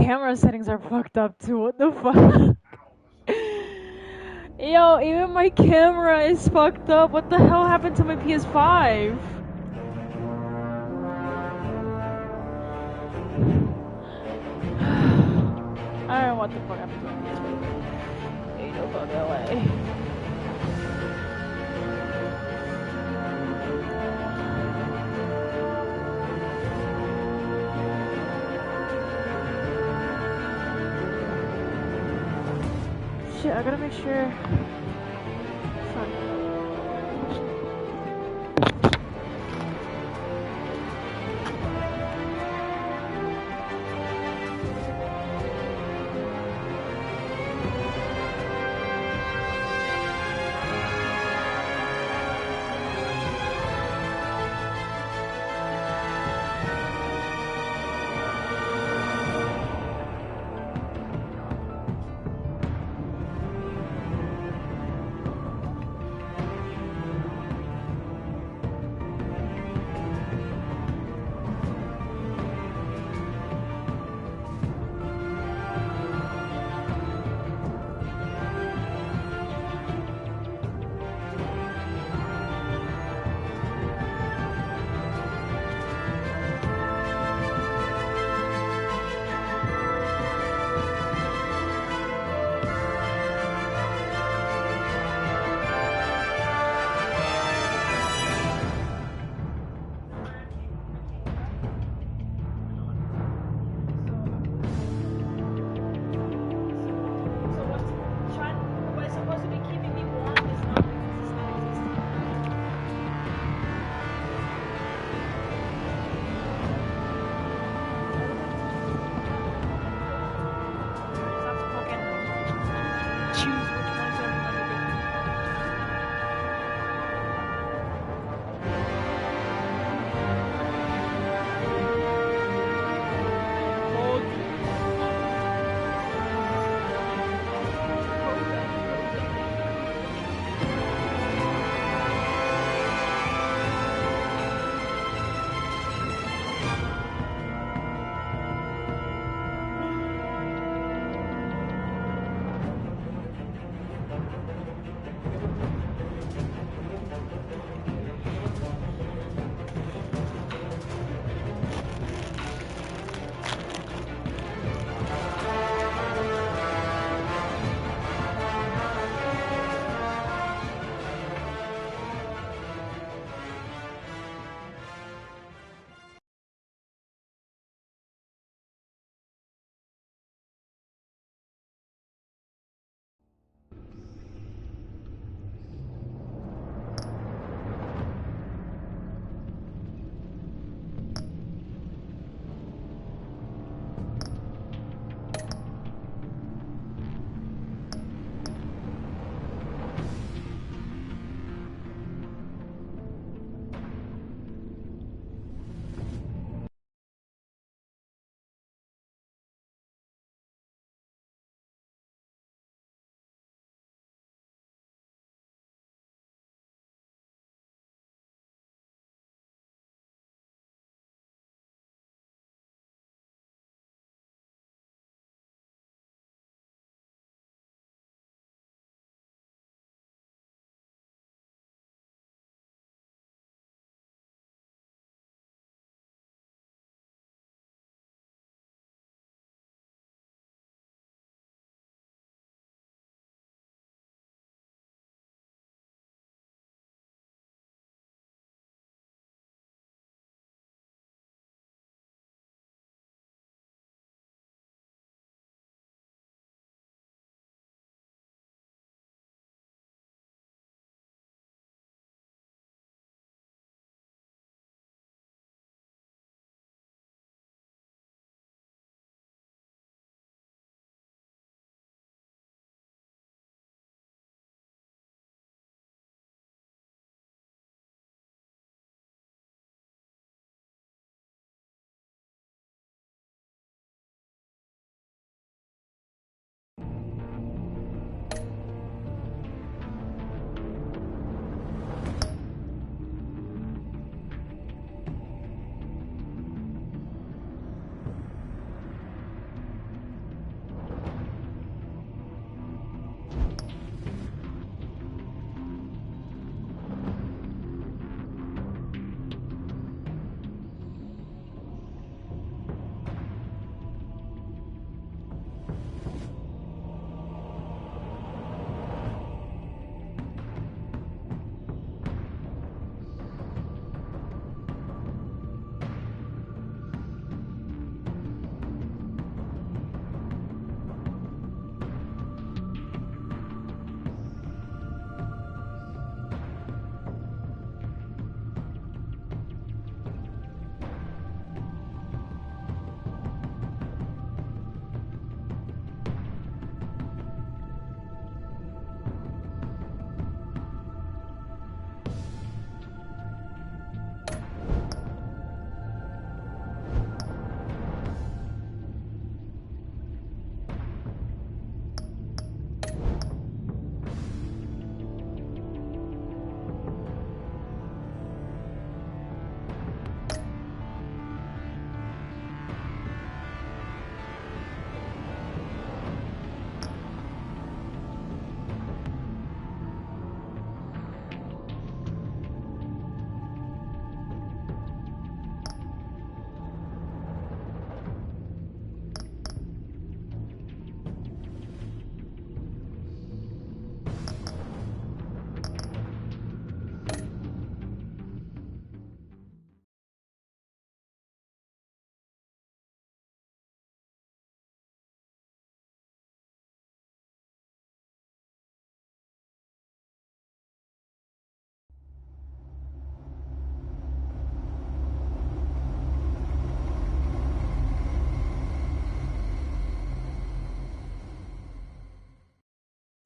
camera settings are fucked up too. What the fuck? Yo, even my camera is fucked up. What the hell happened to my PS5? I don't know what the fuck happened to my PS5. Ain't no fucking way. Shit, I gotta make sure. Fuck.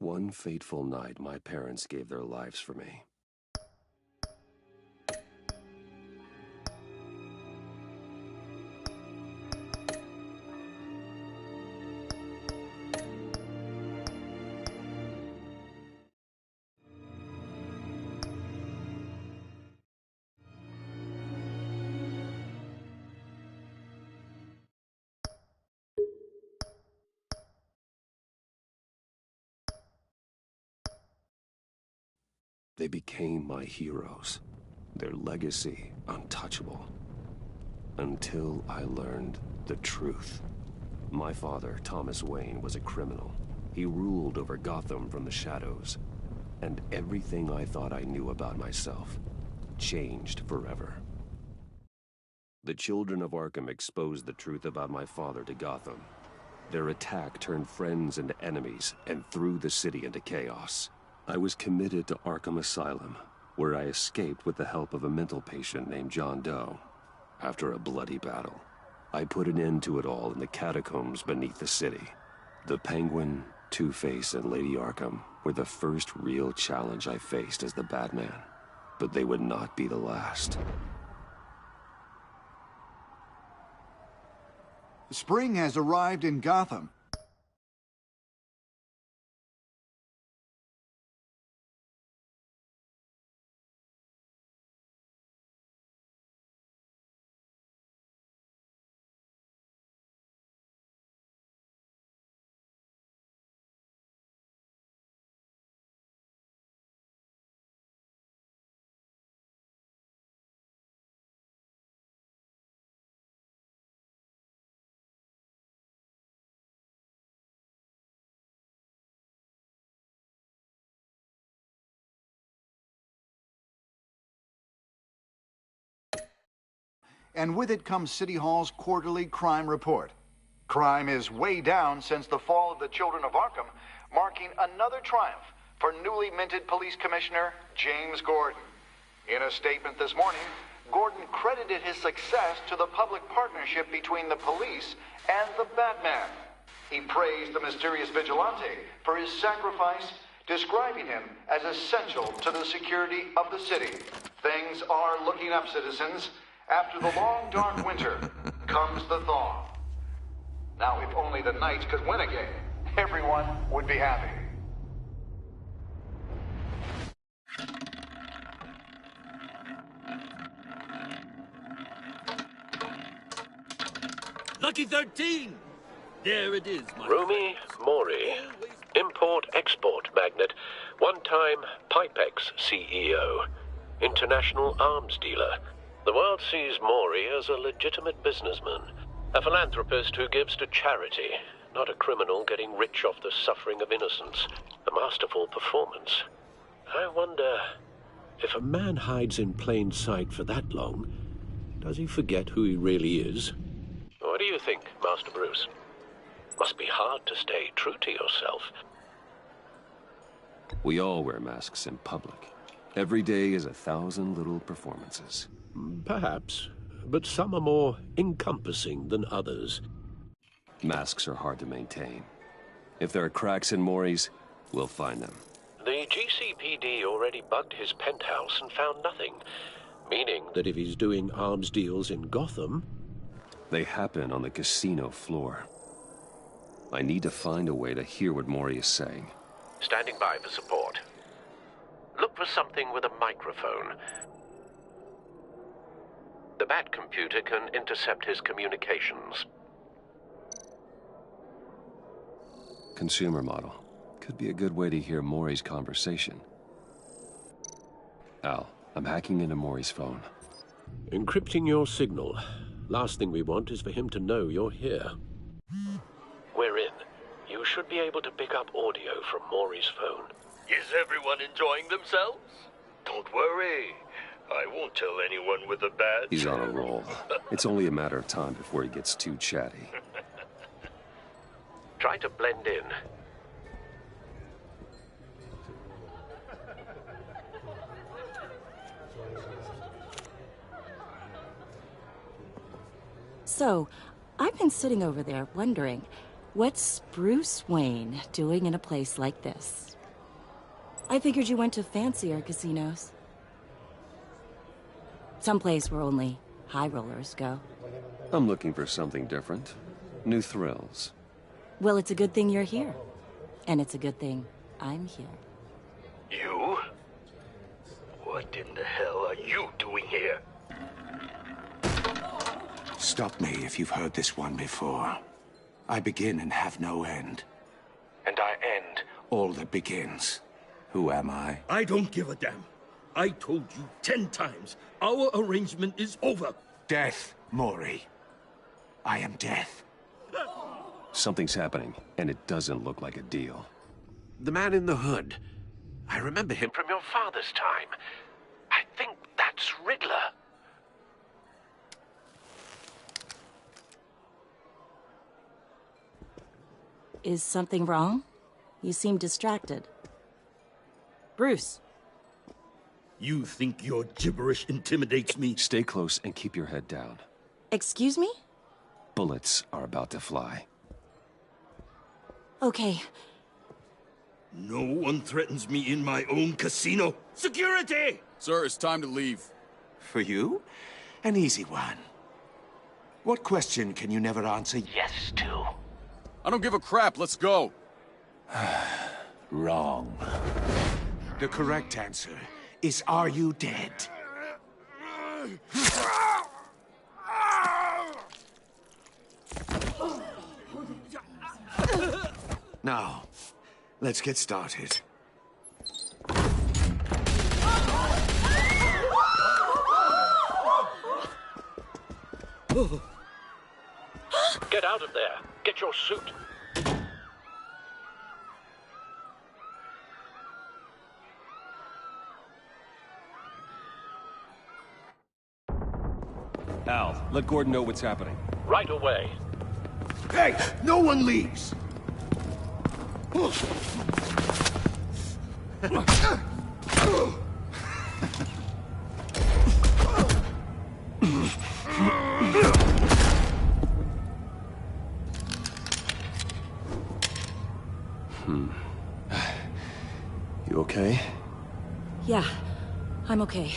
One fateful night, my parents gave their lives for me. They became my heroes, their legacy untouchable. Until I learned the truth. My father, Thomas Wayne, was a criminal. He ruled over Gotham from the shadows. And everything I thought I knew about myself changed forever. The children of Arkham exposed the truth about my father to Gotham. Their attack turned friends into enemies and threw the city into chaos. I was committed to Arkham Asylum, where I escaped with the help of a mental patient named John Doe. After a bloody battle, I put an end to it all in the catacombs beneath the city. The Penguin, Two-Face, and Lady Arkham were the first real challenge I faced as the Batman, but they would not be the last. Spring has arrived in Gotham. And with it comes City Hall's quarterly crime report. Crime is way down since the fall of the Children of Arkham, marking another triumph for newly minted Police Commissioner James Gordon. In a statement this morning, Gordon credited his success to the public partnership between the police and the Batman. He praised the mysterious vigilante for his sacrifice, describing him as essential to the security of the city. Things are looking up, citizens. After the long, dark winter comes the thaw. Now, if only the Knights could win again, everyone would be happy. Lucky 13! There it is, my Rumi Mori, import-export magnate, one-time Pipex CEO, international arms dealer. The world sees Mori as a legitimate businessman, a philanthropist who gives to charity, not a criminal getting rich off the suffering of innocence. A masterful performance. I wonder, if a man hides in plain sight for that long, does he forget who he really is? What do you think, Master Bruce? Must be hard to stay true to yourself. We all wear masks in public. Every day is 1,000 little performances. Perhaps, but some are more encompassing than others. Masks are hard to maintain. If there are cracks in Mori's, we'll find them. The GCPD already bugged his penthouse and found nothing, meaning that if he's doing arms deals in Gotham... They happen on the casino floor. I need to find a way to hear what Mori is saying. Standing by for support. Look for something with a microphone. The Bat computer can intercept his communications. Consumer model. Could be a good way to hear Mori's conversation. Al, I'm hacking into Mori's phone. Encrypting your signal. Last thing we want is for him to know you're here. We're in. You should be able to pick up audio from Mori's phone. Is everyone enjoying themselves? Don't worry. I won't tell anyone with a badge. He's on a roll. It's only a matter of time before he gets too chatty. Try to blend in. So, I've been sitting over there wondering, What's Bruce Wayne doing in a place like this? I figured you went to fancier casinos. Someplace where only high rollers go. I'm looking for something different. New thrills. Well, it's a good thing you're here. And it's a good thing I'm here. You? What in the hell are you doing here? Stop me if you've heard this one before. I begin and have no end. And I end all that begins. Who am I? I don't give a damn. I told you 10 times. Our arrangement is over. Death, Mori. I am death. Something's happening, and it doesn't look like a deal. The man in the hood. I remember him from your father's time. I think that's Riddler. Is something wrong? You seem distracted. Bruce. You think your gibberish intimidates me? Stay close and keep your head down. Excuse me? Bullets are about to fly. Okay. No one threatens me in my own casino. Security! Sir, it's time to leave. For you? An easy one. What question can you never answer yes to? I don't give a crap. Let's go. Wrong. The correct answer is, are you dead? Now, let's get started. Get out of there. Get your suit. Al, let Gordon know what's happening. Right away. Hey, no one leaves! You okay? Yeah, I'm okay.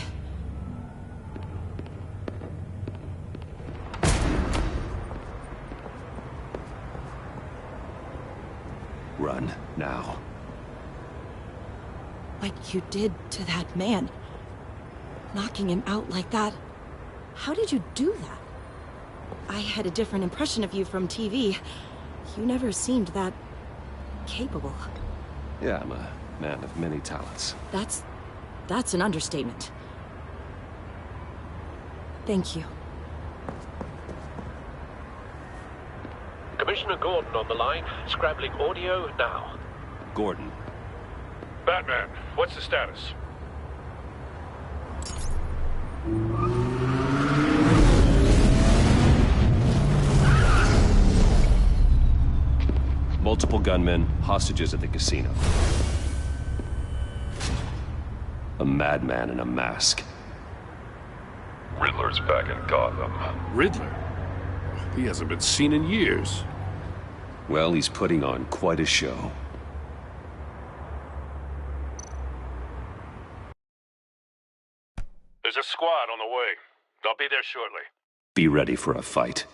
Run, now. What you did to that man. Knocking him out like that. How did you do that? I had a different impression of you from TV. You never seemed that capable. Yeah, I'm a man of many talents. That's an understatement. Thank you. Commissioner Gordon on the line. Scrabbling audio now. Gordon. Batman, what's the status? Multiple gunmen, hostages at the casino. A madman in a mask. Riddler's back in Gotham. Riddler? He hasn't been seen in years. Well, he's putting on quite a show. There's a squad on the way. I'll be there shortly. Be ready for a fight.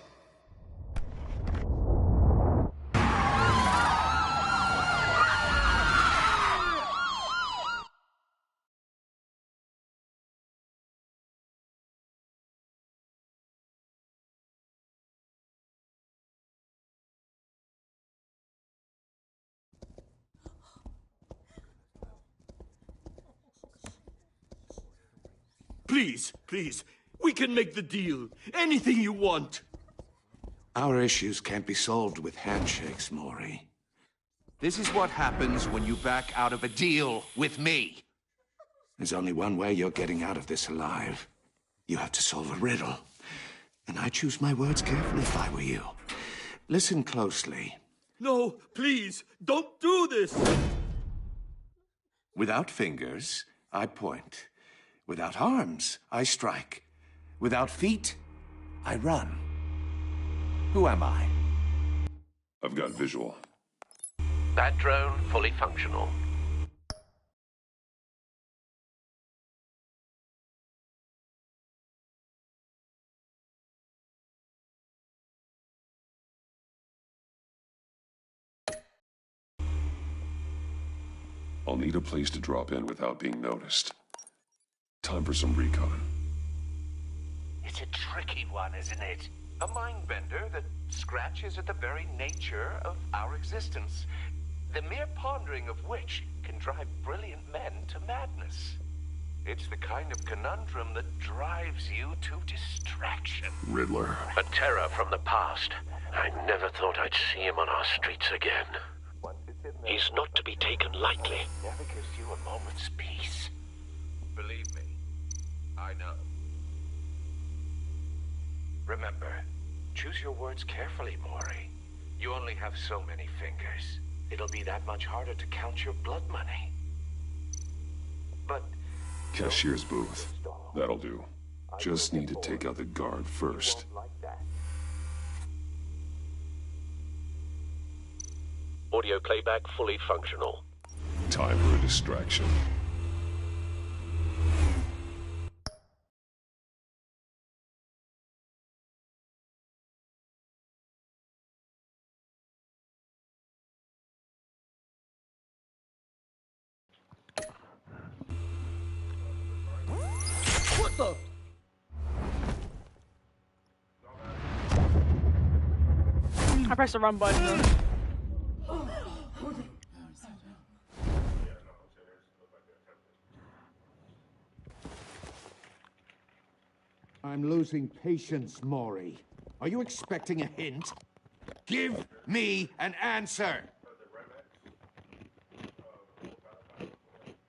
Please, please, we can make the deal. Anything you want. Our issues can't be solved with handshakes, Mori. This is what happens when you back out of a deal with me. There's only one way you're getting out of this alive. You have to solve a riddle. And I choose my words carefully if I were you. Listen closely. No, please, don't do this. Without fingers, I point. Without arms, I strike. Without feet, I run. Who am I? I've got visual. That drone fully functional. I'll need a place to drop in without being noticed. Time for some recon. It's a tricky one, isn't it? A mind bender that scratches at the very nature of our existence. The mere pondering of which can drive brilliant men to madness. It's the kind of conundrum that drives you to distraction. Riddler. A terror from the past. I never thought I'd see him on our streets again. He's not to be taken lightly. Never gives you a moment's peace. Believe me, I know. Remember, choose your words carefully, Maury. You only have so many fingers. It'll be that much harder to count your blood money. But... Cashier's booth. That'll do. Just need to take out the guard first. Audio playback fully functional. Time for a distraction. What the? I pressed the wrong button. I'm losing patience, Maury. Are you expecting a hint? Give me an answer!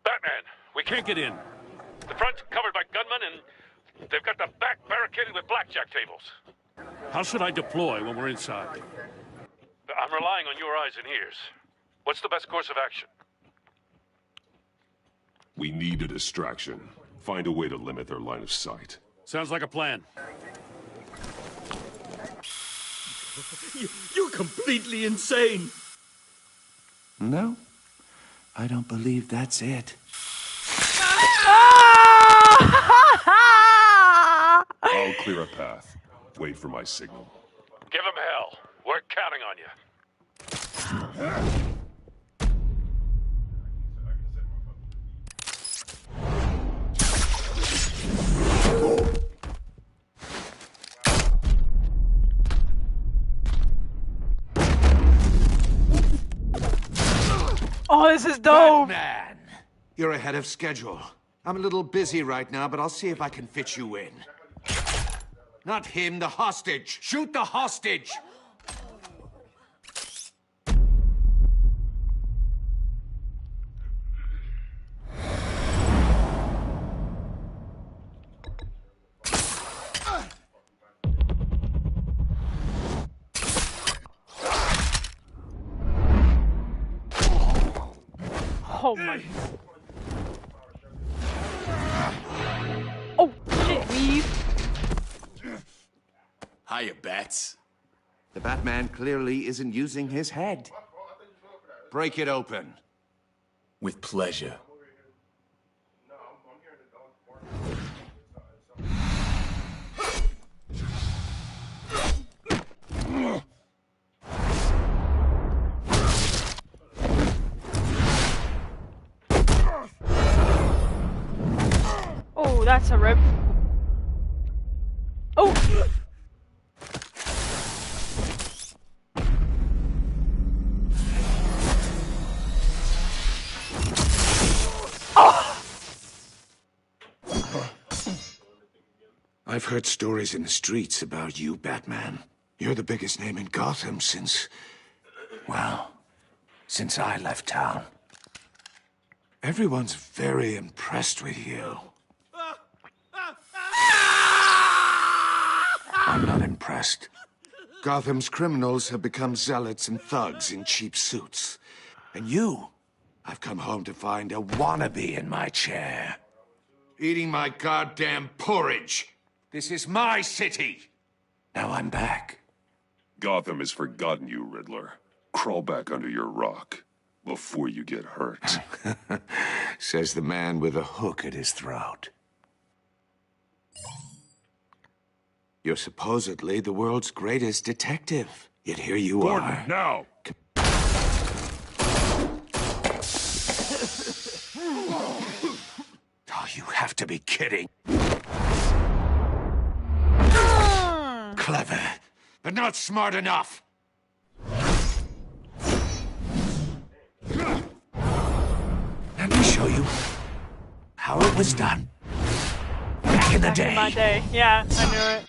Batman, we can't get in. The front's covered by gunmen, and they've got the back barricaded with blackjack tables. How should I deploy when we're inside? I'm relying on your eyes and ears. What's the best course of action? We need a distraction. Find a way to limit their line of sight. Sounds like a plan. You're completely insane! No, I don't believe that's it. I'll clear a path. Wait for my signal. Give him hell. We're counting on you. Oh, this is dope! Batman! You're ahead of schedule. I'm a little busy right now, but I'll see if I can fit you in. Not him, the hostage! Shoot the hostage! Oh my... Oh, shit, weave. Hiya, Bats. The Batman clearly isn't using his head. Break it open. With pleasure. Oh, that's a rip. Oh! I've heard stories in the streets about you, Batman. You're the biggest name in Gotham since... well, since I left town. Everyone's very impressed with you. I'm not impressed. Gotham's criminals have become zealots and thugs in cheap suits. And you, I've come home to find a wannabe in my chair. Eating my goddamn porridge. This is my city. Now I'm back. Gotham has forgotten you, Riddler. Crawl back under your rock before you get hurt. Says the man with a hook at his throat. You're supposedly the world's greatest detective. Yet here you are. Now! Oh, you have to be kidding. Clever, but not smart enough. Let me show you how it was done. Back in the day. In my day. Yeah, I knew it.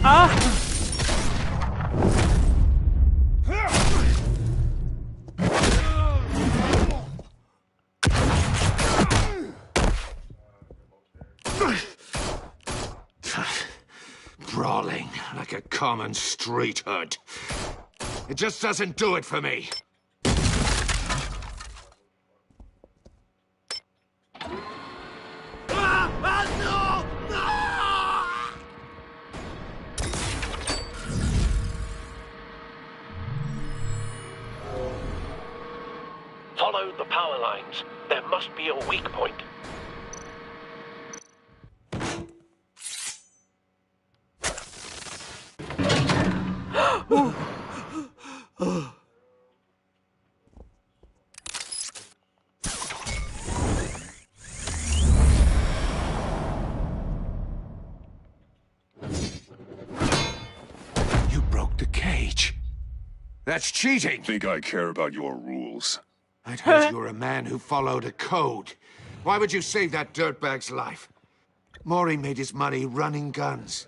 Ah! Brawling like a common street hood. It just doesn't do it for me. Follow the power lines. There must be a weak point. You broke the cage. That's cheating. Think I care about your rules? I'd heard you were a man who followed a code. Why would you save that dirtbag's life? Maury made his money running guns,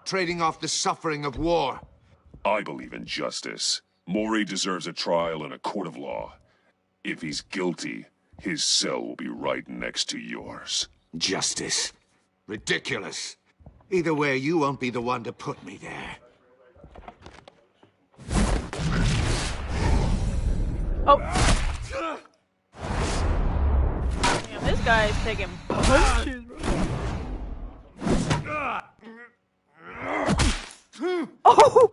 trading off the suffering of war. I believe in justice. Maury deserves a trial in a court of law. If he's guilty, his cell will be right next to yours. Justice. Ridiculous. Either way, you won't be the one to put me there. Oh. Damn, this guy is taking punches. Oh!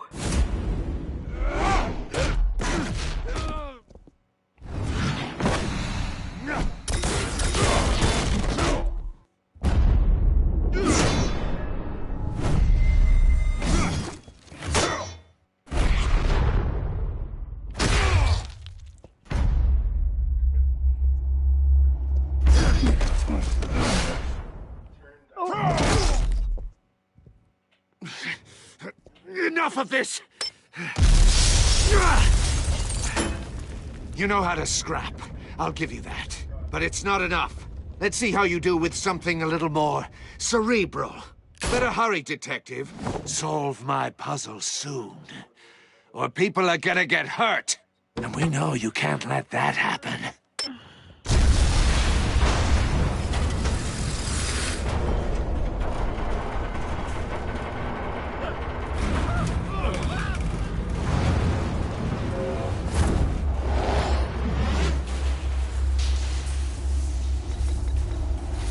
Enough of this! You know how to scrap. I'll give you that. But it's not enough. Let's see how you do with something a little more cerebral. Better hurry, detective. Solve my puzzle soon. Or people are gonna get hurt. And we know you can't let that happen.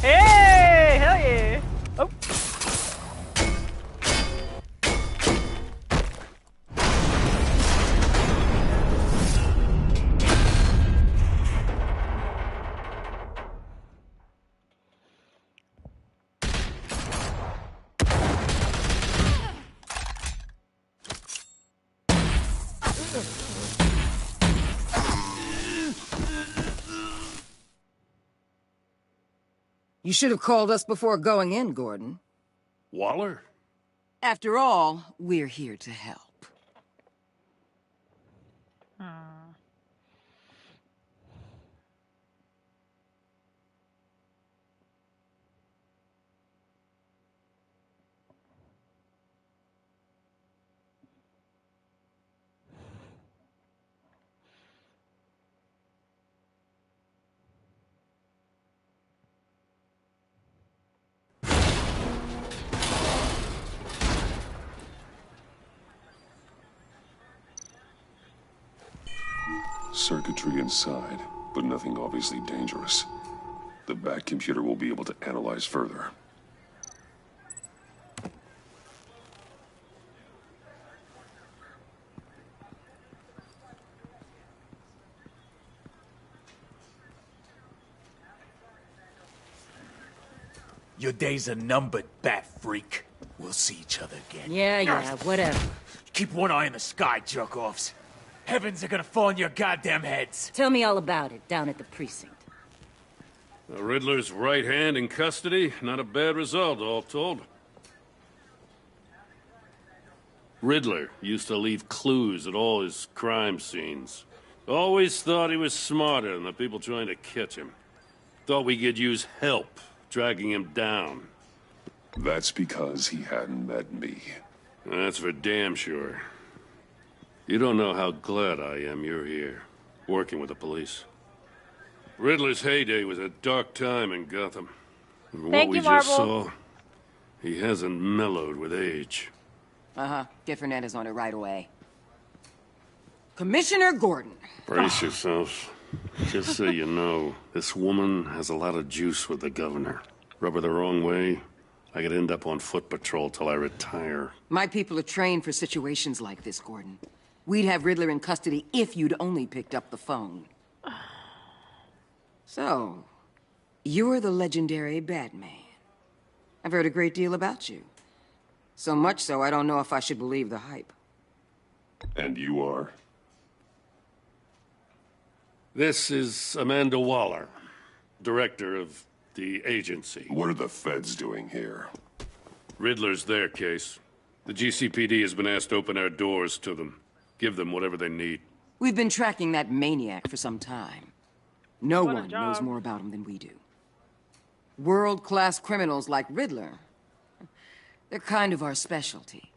Hey! Hell yeah! Oh. You should have called us before going in, Gordon. Waller? After all, we're here to help. Circuitry inside, but nothing obviously dangerous. The back computer will be able to analyze further. Your days are numbered, bat freak. We'll see each other again. Yeah, whatever. Keep one eye in the sky, jerk-offs. Heavens are gonna fall on your goddamn heads. Tell me all about it, down at the precinct. The Riddler's right hand in custody. Not a bad result, all told. Riddler used to leave clues at all his crime scenes. Always thought he was smarter than the people trying to catch him. Thought we could use help dragging him down. That's because he hadn't met me. That's for damn sure. You don't know how glad I am you're here, working with the police. Riddler's heyday was a dark time in Gotham. And what we just saw, he hasn't mellowed with age. Get Fernandez on it right away. Commissioner Gordon. Brace yourselves. Just so you know, this woman has a lot of juice with the governor. Rub her the wrong way, I could end up on foot patrol till I retire. My people are trained for situations like this, Gordon. We'd have Riddler in custody if you'd only picked up the phone. So, you're the legendary Batman. I've heard a great deal about you. So much so, I don't know if I should believe the hype. And you are? This is Amanda Waller, director of the agency. What are the feds doing here? Riddler's their case. The GCPD has been asked to open our doors to them. Give them whatever they need. We've been tracking that maniac for some time. No one knows more about him than we do. World-class criminals like Riddler. They're kind of our specialty.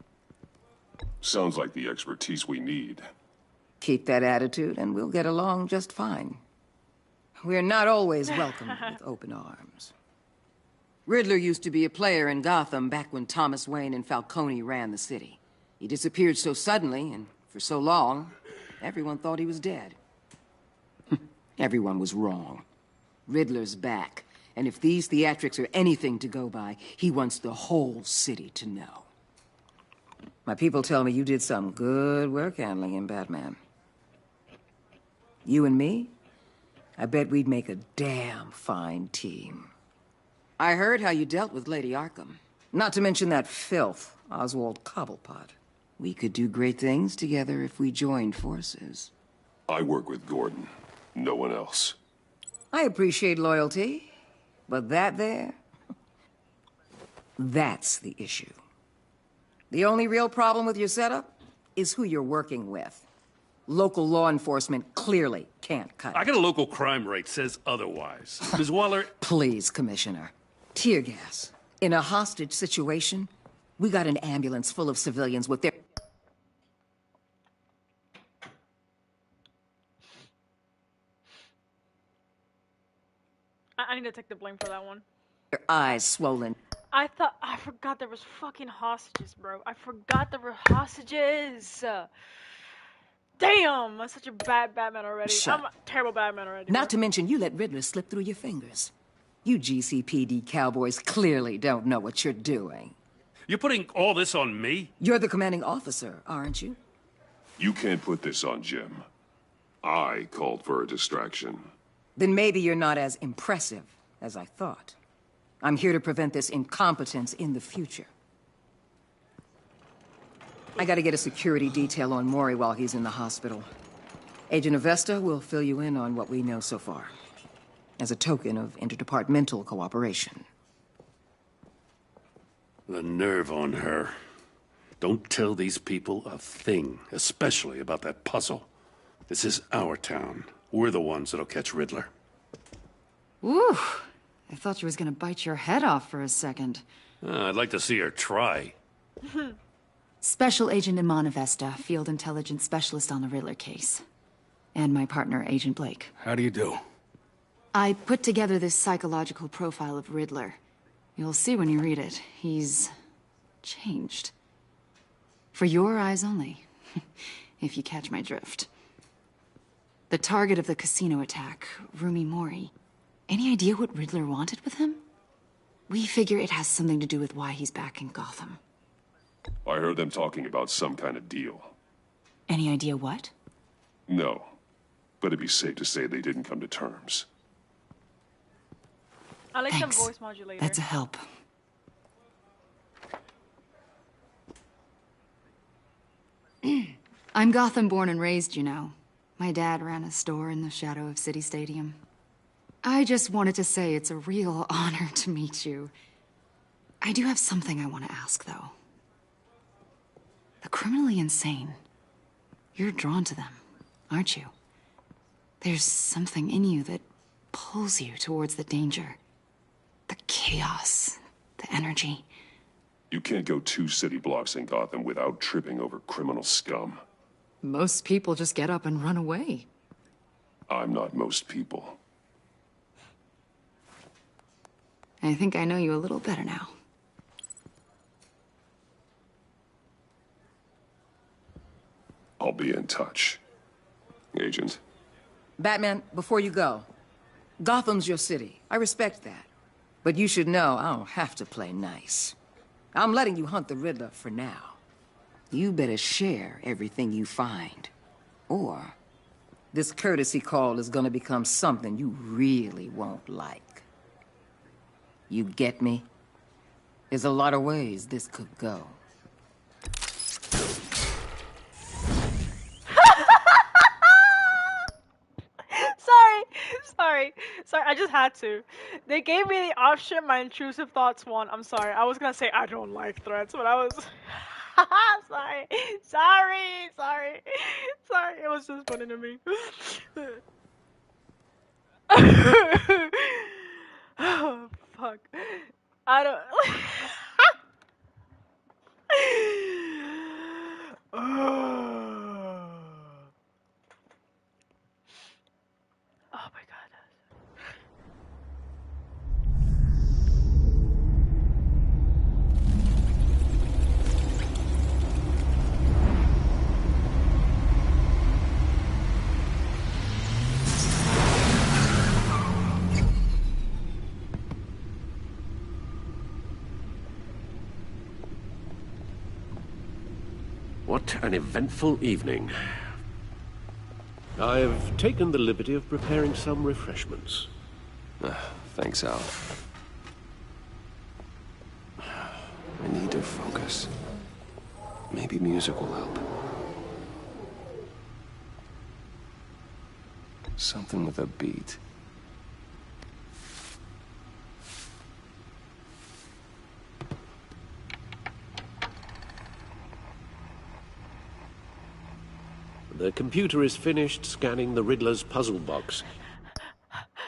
Sounds like the expertise we need. Keep that attitude and we'll get along just fine. We're not always welcomed with open arms. Riddler used to be a player in Gotham back when Thomas Wayne and Falcone ran the city. He disappeared so suddenly and for so long, everyone thought he was dead. Everyone was wrong. Riddler's back, and if these theatrics are anything to go by, he wants the whole city to know. My people tell me you did some good work handling him, Batman. You and me? I bet we'd make a damn fine team. I heard how you dealt with Lady Arkham. Not to mention that filth, Oswald Cobblepot. We could do great things together if we joined forces. I work with Gordon. No one else. I appreciate loyalty, but that there... that's the issue. The only real problem with your setup is who you're working with. Local law enforcement clearly can't cut it. I got a local crime rate says otherwise. Ms. Waller... Please, Commissioner. Tear gas. In a hostage situation, we got an ambulance full of civilians with their... I need to take the blame for that one. their eyes swollen. I forgot there was fucking hostages, bro. I forgot there were hostages. Damn, I'm such a bad Batman already. I'm a terrible Batman already. Not to mention you let Riddler slip through your fingers. You GCPD cowboys clearly don't know what you're doing. You're putting all this on me? You're the commanding officer, aren't you? You can't put this on Jim. I called for a distraction. Then maybe you're not as impressive as I thought. I'm here to prevent this incompetence in the future. I gotta get a security detail on Mori while he's in the hospital. Agent Avesta will fill you in on what we know so far, as a token of interdepartmental cooperation. The nerve on her. Don't tell these people a thing, especially about that puzzle. This is our town. We're the ones that'll catch Riddler. Ooh, I thought you was gonna bite your head off for a second. I'd like to see her try. Special Agent Iman Avesta, Field Intelligence Specialist on the Riddler case. And my partner, Agent Blake. How do you do? I put together this psychological profile of Riddler. You'll see when you read it. He's changed. For your eyes only, if you catch my drift. The target of the casino attack, Rumi Mori, Any idea what Riddler wanted with him? We figure it has something to do with why he's back in Gotham. I heard them talking about some kind of deal. Any idea what? No, but it'd be safe to say they didn't come to terms. I like Thanks. some voice modulator. That's a help. I'm Gotham born and raised, you know. My dad ran a store in the shadow of City Stadium. I just wanted to say it's a real honor to meet you. I do have something I want to ask, though. The criminally insane. You're drawn to them, aren't you? There's something in you that pulls you towards the danger. The chaos, the energy. You can't go 2 city blocks in Gotham without tripping over criminal scum. Most people just get up and run away. I'm not most people. I think I know you a little better now. I'll be in touch. Agent. Batman, before you go, Gotham's your city. I respect that. But you should know I don't have to play nice. I'm letting you hunt the Riddler for now. You better share everything you find. Or this courtesy call is gonna become something you really won't like. You get me? There's a lot of ways this could go. Sorry, I just had to. They gave me the option, my intrusive thoughts one. I'm sorry. I was gonna say I don't like threats, but I was... Sorry. It was just funny to me. Oh, fuck. I don't... Oh my god. What an eventful evening. I've taken the liberty of preparing some refreshments. Thanks, Al. I need to focus. Maybe music will help. Something with a beat. The computer is finished scanning the Riddler's puzzle box.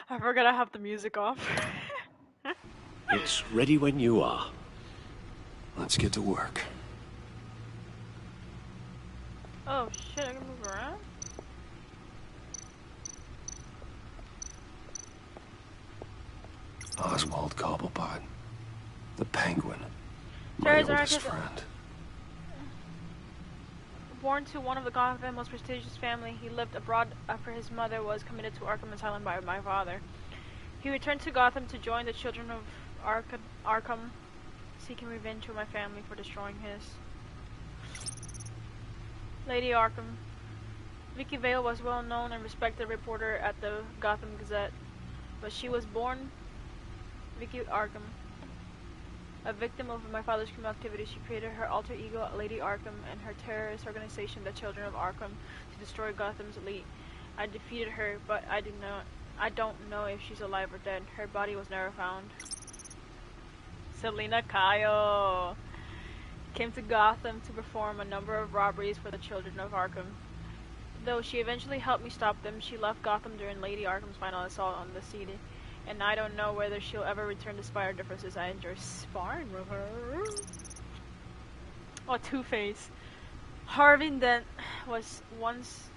I forgot I have the music off. It's ready when you are. Let's get to work. Oh shit, I can move around? Oswald Cobblepot. The Penguin. My Sorry, oldest friend. Born to one of the Gotham's most prestigious family, he lived abroad after his mother was committed to Arkham Asylum by my father. He returned to Gotham to join the children of Arkham, seeking revenge for my family for destroying his. Lady Arkham. Vicky Vale was a well-known and respected reporter at the Gotham Gazette, but she was born Vicky Arkham. A victim of my father's criminal activity, she created her alter ego, Lady Arkham, and her terrorist organization, the Children of Arkham, to destroy Gotham's elite. I defeated her, but I don't know if she's alive or dead. Her body was never found. Selina Kyle came to Gotham to perform a number of robberies for the Children of Arkham. Though she eventually helped me stop them, she left Gotham during Lady Arkham's final assault on the city. And I don't know whether she'll ever return despite our differences. I enjoy sparring with her. Oh, Two-Face. Harvey Dent was once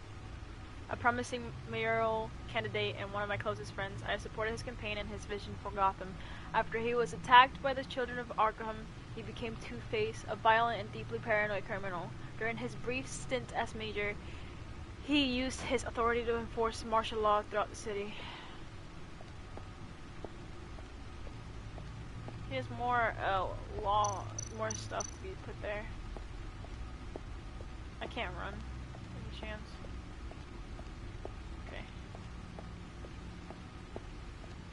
a promising mayoral candidate and one of my closest friends. I supported his campaign and his vision for Gotham. After he was attacked by the Children of Arkham, he became Two-Face, a violent and deeply paranoid criminal. During his brief stint as mayor, he used his authority to enforce martial law throughout the city. needs more more stuff to be put there. I can't run. Any chance? Okay.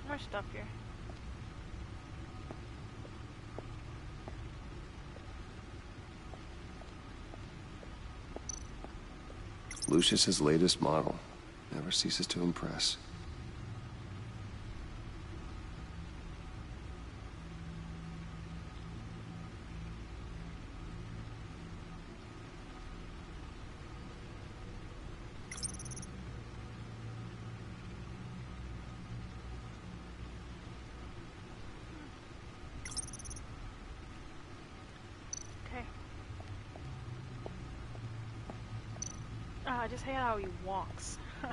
More stuff here. Lucius's latest model. Never ceases to impress. I just hate how he walks. Okay,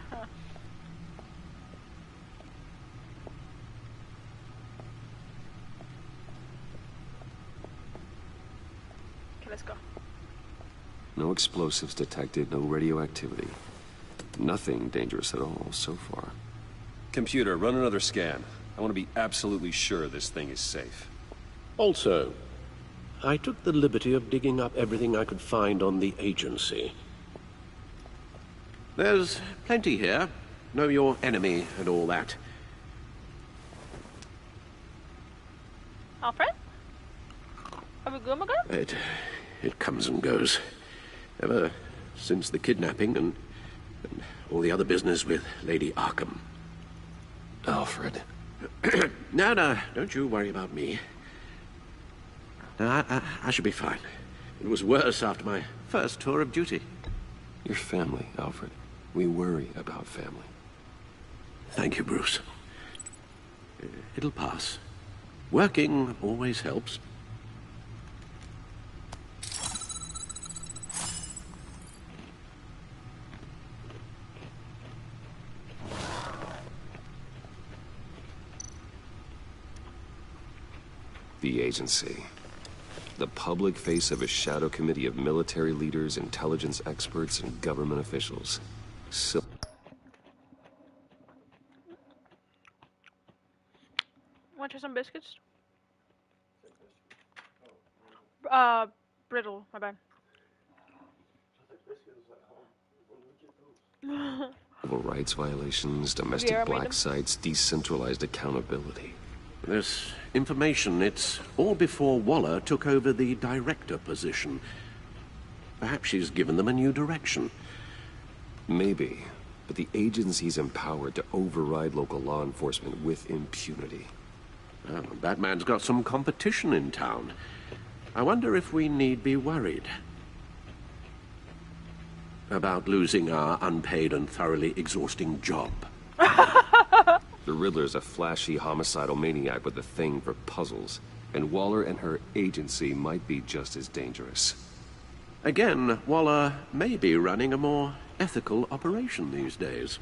let's go. No explosives detected, no radioactivity. Nothing dangerous at all so far. Computer, run another scan. I want to be absolutely sure this thing is safe. Also, I took the liberty of digging up everything I could find on the agency. There's plenty here. Know your enemy and all that. Alfred? Are we good, It comes and goes. Ever since the kidnapping and all the other business with Lady Arkham. Alfred. No, don't you worry about me. No, I should be fine. It was worse after my first tour of duty. Your family, Alfred. We worry about family. Thank you, Bruce. It'll pass. Working always helps. The agency. The public face of a shadow committee of military leaders, intelligence experts, and government officials. Want to try some biscuits? Brittle, my bad. Civil rights violations, domestic black sites, decentralized accountability. This information, it's all before Waller took over the director position. Perhaps she's given them a new direction. Maybe, but the agency's empowered to override local law enforcement with impunity. Well, Batman's got some competition in town. I wonder if we need be worried about losing our unpaid and thoroughly exhausting job. The Riddler's a flashy, homicidal maniac with a thing for puzzles, and Waller and her agency might be just as dangerous. Again, Waller may be running a more ethical operation these days.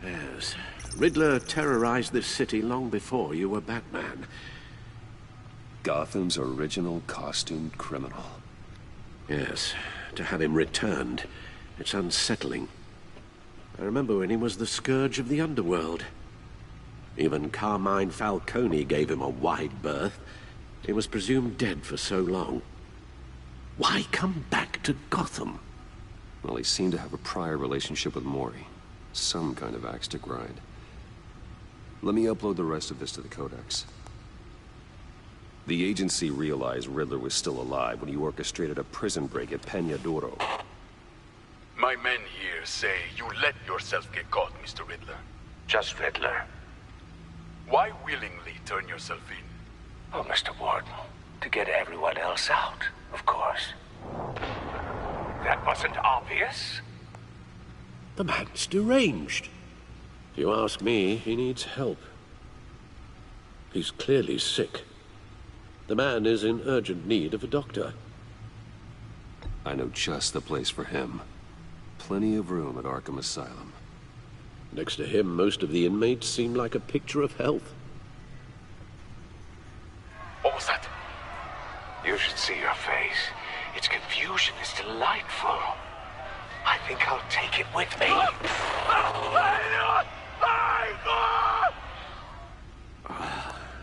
Yes, Riddler terrorized this city long before you were Batman. Gotham's original costumed criminal. Yes, to have him returned, it's unsettling. I remember when he was the scourge of the underworld. Even Carmine Falcone gave him a wide berth. He was presumed dead for so long. Why come back to Gotham? Well, he seemed to have a prior relationship with Mori. Some kind of axe to grind. Let me upload the rest of this to the Codex. The agency realized Riddler was still alive when he orchestrated a prison break at Peña Duro. My men here say you let yourself get caught, Mr. Riddler. Just Riddler. Why willingly turn yourself in? Oh, Mr. Warden, to get everyone else out, of course. That wasn't obvious. The man's deranged. If you ask me, he needs help. He's clearly sick. The man is in urgent need of a doctor. I know just the place for him. Plenty of room at Arkham Asylum. Next to him, most of the inmates seem like a picture of health. What was that? You should see your face. Its confusion is delightful. I think I'll take it with me.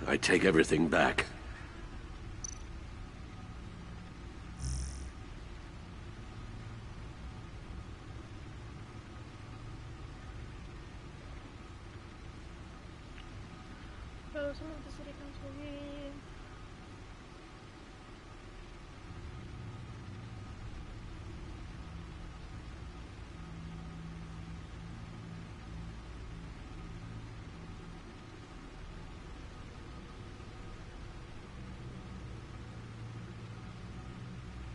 I take everything back. So some of the city council meeting.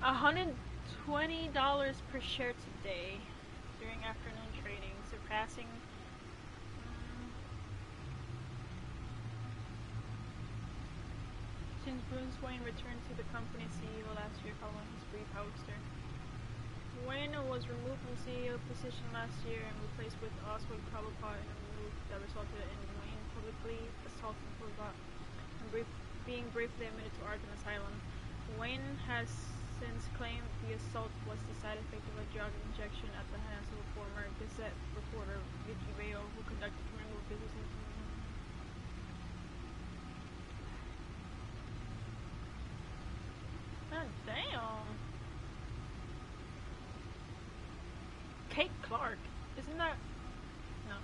$120 per share today during afternoon trading, surpassing since Bruce Wayne returned to the company's CEO last year following his brief ouster. Wayne was removed from the CEO position last year and replaced with Oswald Cobblepot in a move that resulted in Wayne publicly assaulting Cobblepot and being briefly admitted to Arkham Asylum. Wayne has since claimed the assault was the side effect of a drug injection at the hands of a former Gazette reporter, Vicky Vale, who conducted criminal business. God damn. Kate Clark. Isn't that... No.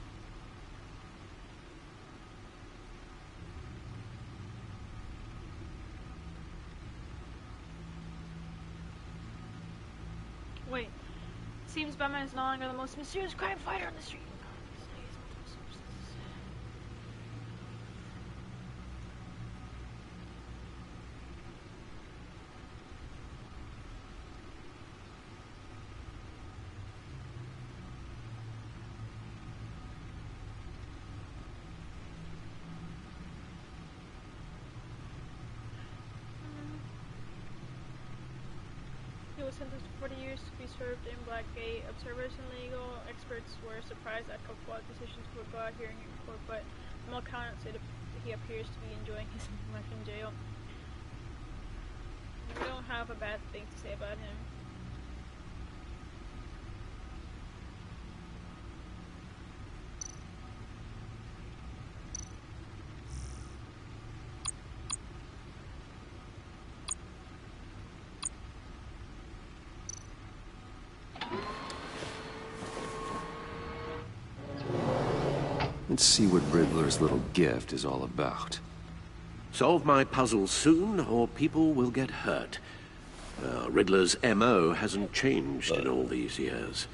Wait. Seems Batman is no longer the most mysterious crime fighter on the street. He was sentenced to 40 years to be served in Blackgate. Observers and legal experts were surprised at Cobblepot's decision to forego a hearing in court, but from all accounts he appears to be enjoying his life in jail. We don't have a bad thing to say about him. Let's see what Riddler's little gift is all about. Solve my puzzle soon, or people will get hurt. Riddler's MO hasn't changed in all these years.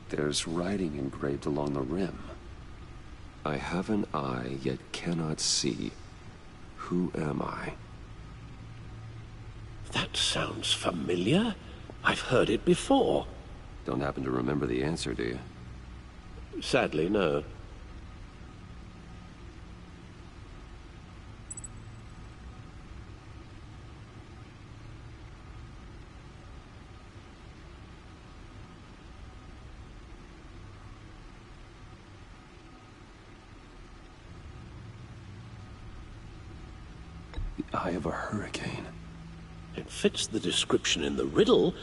There's writing engraved along the rim. I have an eye, yet cannot see. Who am I? That sounds familiar. I've heard it before. Don't happen to remember the answer, do you? Sadly, no. Eye of a hurricane. It fits the description in the riddle,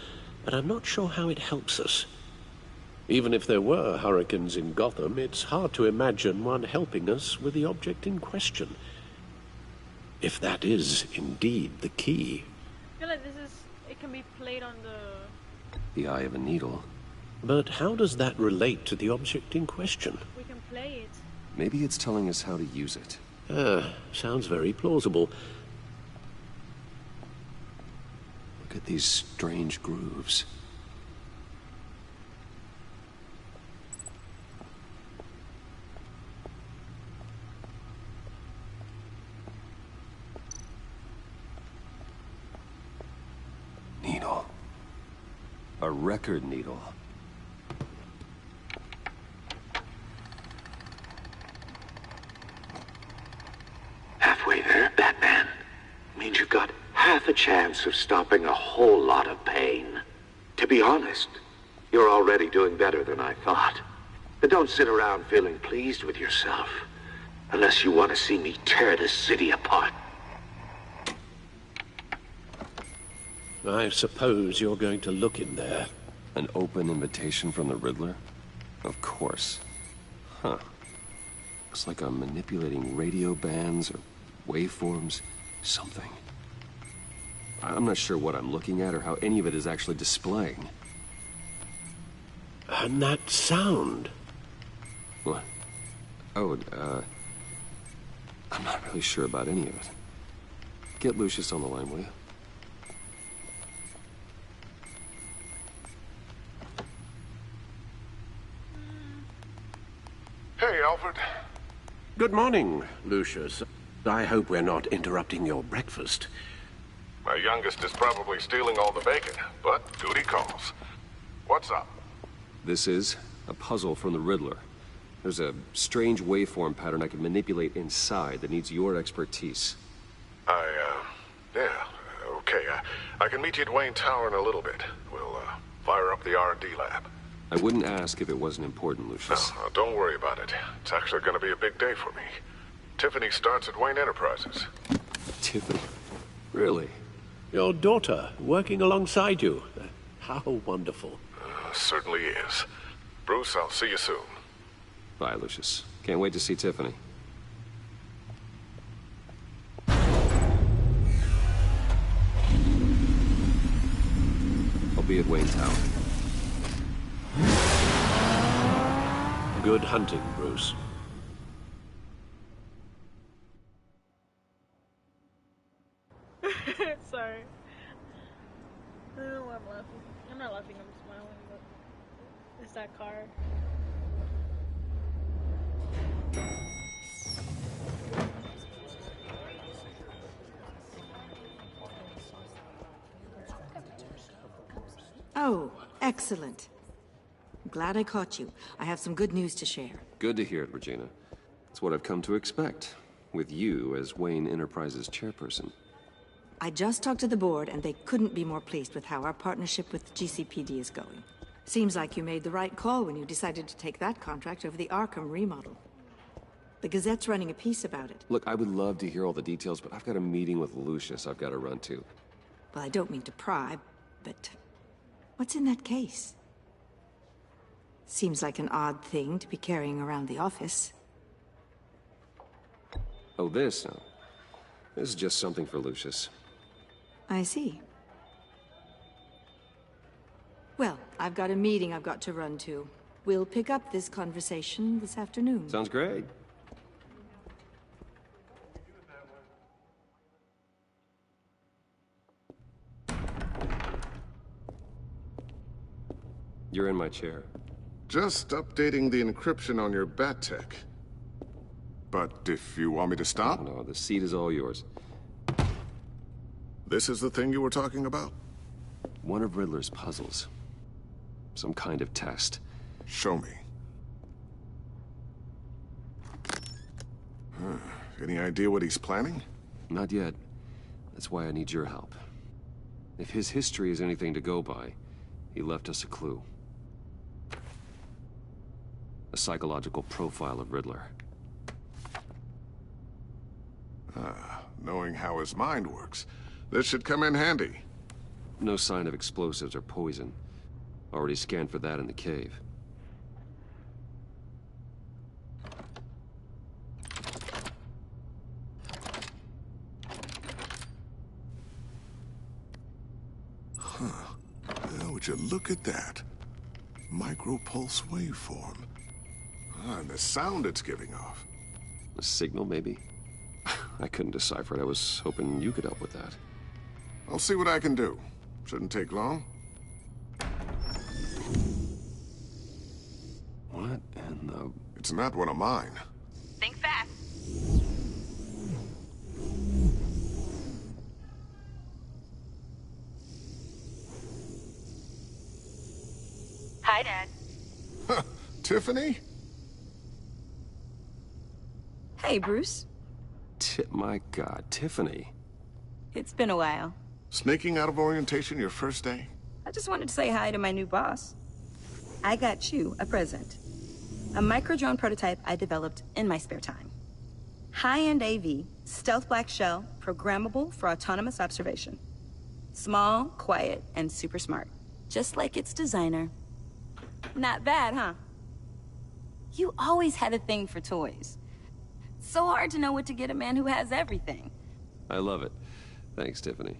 but I'm not sure how it helps us. Even if there were hurricanes in Gotham, it's hard to imagine one helping us with the object in question. If that is indeed the key. I feel like it can be played on the eye of a needle. But how does that relate to the object in question? We can play it. Maybe it's telling us how to use it. Sounds very plausible. Look at these strange grooves. Needle. A record needle. Halfway there, Batman. Means you've got half a chance of stopping a whole lot of pain. To be honest, You're already doing better than I thought. But don't sit around feeling pleased with yourself. Unless you want to see me tear this city apart. I suppose you're going to look in there. An open invitation from the Riddler? Of course. Huh. Looks like I'm manipulating radio bands or waveforms. Something. I'm not sure what I'm looking at or how any of it is actually displaying. And that sound? What? Oh, I'm not really sure about any of it. Get Lucius on the line, will you? Hey, Alfred. Good morning, Lucius. I hope we're not interrupting your breakfast. My youngest is probably stealing all the bacon, but duty calls. What's up? This is a puzzle from the Riddler. There's a strange waveform pattern I can manipulate inside that needs your expertise. Yeah, okay. I can meet you at Wayne Tower in a little bit. We'll, fire up the R&D lab. I wouldn't ask if it wasn't important, Lucius. No, don't worry about it. It's actually gonna be a big day for me. Tiffany starts at Wayne Enterprises. Tiffany? Really? Your daughter, working alongside you. How wonderful. Certainly is. Bruce, I'll see you soon. Bye, Lucius. Can't wait to see Tiffany. I'll be at Wayne Tower. Good hunting, Bruce. Sorry. I don't know why I'm laughing. I'm not laughing, I'm smiling, but it's that car. Oh, excellent. I'm glad I caught you. I have some good news to share. Good to hear it, Regina. It's what I've come to expect, with you as Wayne Enterprises chairperson. I just talked to the board, and they couldn't be more pleased with how our partnership with GCPD is going. Seems like you made the right call when you decided to take that contract over the Arkham remodel. The Gazette's running a piece about it. Look, I would love to hear all the details, but I've got a meeting with Lucius I've got to run to. Well, I don't mean to pry, but what's in that case? Seems like an odd thing to be carrying around the office. Oh, this? No. This is just something for Lucius. I see. Well, I've got a meeting I've got to run to. We'll pick up this conversation this afternoon. Sounds great. You're in my chair. Just updating the encryption on your bat tech. But if you want me to stop? No, the seat is all yours. This is the thing you were talking about? One of Riddler's puzzles. Some kind of test. Show me. Any idea what he's planning? Not yet. That's why I need your help. If his history is anything to go by, he left us a clue. A psychological profile of Riddler. Knowing how his mind works, this should come in handy. No sign of explosives or poison. Already scanned for that in the cave. Well, would you look at that? Micropulse waveform. And the sound it's giving off. A signal, maybe? I couldn't decipher it. I was hoping you could help with that. I'll see what I can do. Shouldn't take long. What in the... It's not one of mine. Think fast. Hi, Dad. Tiffany? Hey, Bruce. My God, Tiffany. It's been a while. Sneaking out of orientation your first day? I just wanted to say hi to my new boss. I got you a present. A micro-drone prototype I developed in my spare time. High-end AV, stealth black shell, programmable for autonomous observation. Small, quiet, and super smart. Just like its designer. Not bad, huh? You always had a thing for toys. So hard to know what to get a man who has everything. I love it. Thanks, Tiffany.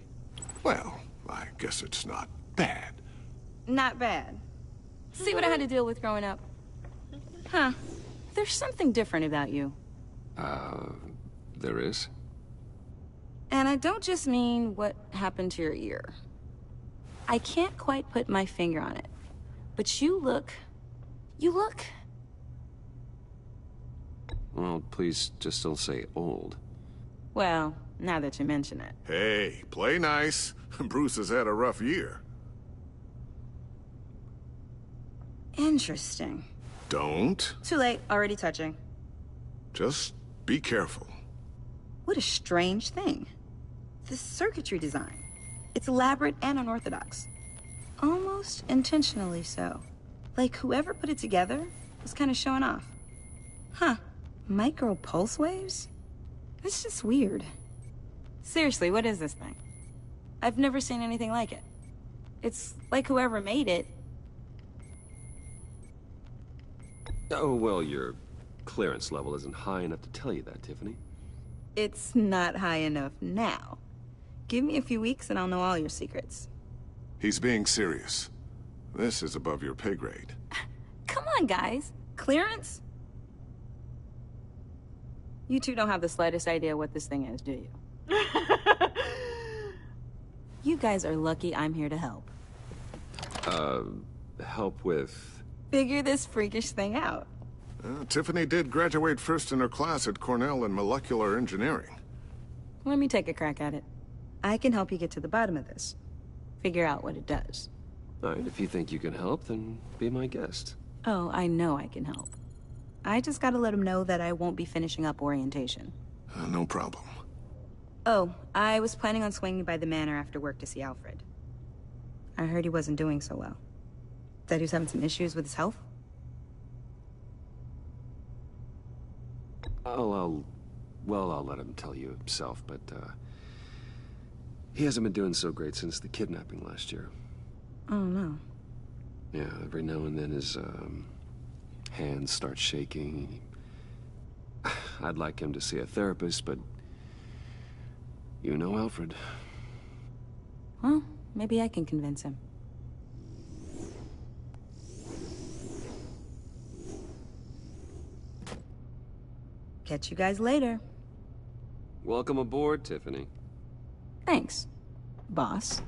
Well, I guess it's not bad. Not bad. See what I had to deal with growing up? Huh. There's something different about you. There is? And I don't just mean what happened to your ear. I can't quite put my finger on it. But you look... Well, please just don't say old. Well, now that you mention it. Hey, play nice. Bruce has had a rough year. Interesting. Don't. Too late, already touching. Just be careful. What a strange thing. The circuitry design. It's elaborate and unorthodox. Almost intentionally so. Like whoever put it together was kind of showing off. Huh. Micro pulse waves? That's just weird. Seriously, what is this thing? I've never seen anything like it. It's like whoever made it... Oh, well, your clearance level isn't high enough to tell you that, Tiffany. It's not high enough now. Give me a few weeks and I'll know all your secrets. He's being serious. This is above your pay grade. Come on, guys. Clearance? You two don't have the slightest idea what this thing is, do you? You guys are lucky I'm here to help. Help with... Figure this freakish thing out. Tiffany did graduate first in her class at Cornell in molecular engineering. Let me take a crack at it. I can help you get to the bottom of this. Figure out what it does. All right, if you think you can help, then be my guest. Oh, I know I can help. I just gotta let him know that I won't be finishing up orientation. No problem. Oh, I was planning on swinging by the manor after work to see Alfred. I heard he wasn't doing so well. That he was having some issues with his health? I'll let him tell you himself, but, he hasn't been doing so great since the kidnapping last year. Oh, no. Yeah, every now and then his, hands start shaking. I'd like him to see a therapist, but... You know Alfred. Well, maybe I can convince him. Catch you guys later. Welcome aboard, Tiffany. Thanks, boss.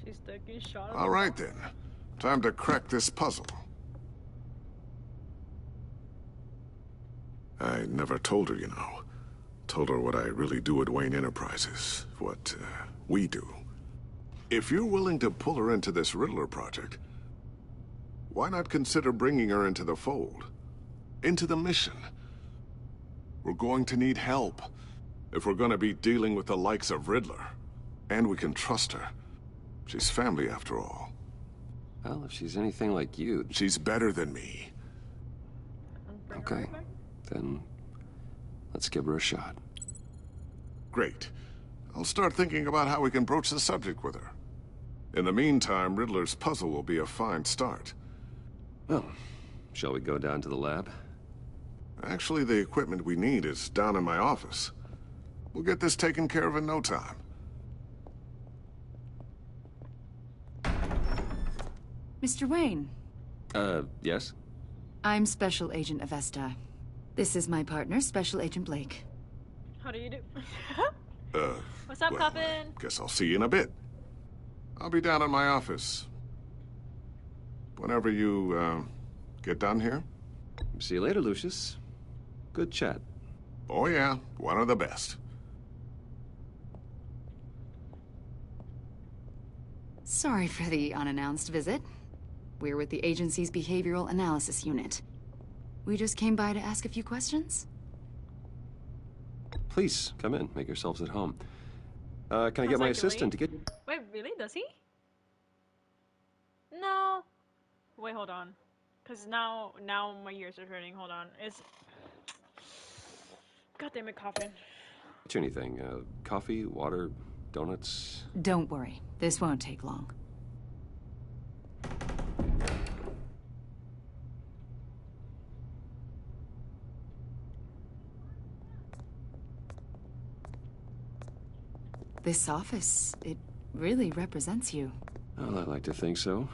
She's stuck in shot. All right, then. Time to crack this puzzle. I never told her, you know. Told her what I really do at Wayne Enterprises. What, we do. If you're willing to pull her into this Riddler project, why not consider bringing her into the fold? Into the mission? We're going to need help if we're going to be dealing with the likes of Riddler. And we can trust her. She's family, after all. Well, if she's anything like you... She's better than me. Okay. Then let's give her a shot. Great. I'll start thinking about how we can broach the subject with her. In the meantime, Riddler's puzzle will be a fine start. Well, shall we go down to the lab? Actually, the equipment we need is down in my office. We'll get this taken care of in no time. Mr. Wayne. Yes? I'm Special Agent Avesta. This is my partner, Special Agent Blake. How do you do? What's up, well, Coppin? Guess I'll see you in a bit. I'll be down in my office. Whenever you, get done here. See you later, Lucius. Good chat. Oh yeah, one of the best. Sorry for the unannounced visit. We're with the agency's behavioral analysis unit. We just came by to ask a few questions. Please, come in. Make yourselves at home. Can I get my assistant to get... Wait, really? Does he? wait, hold on. Because now my ears are hurting. Hold on. God damn it, Coffin. Anything? Coffee, water, donuts? Don't worry. This won't take long. This office, it really represents you. Well, I like to think so.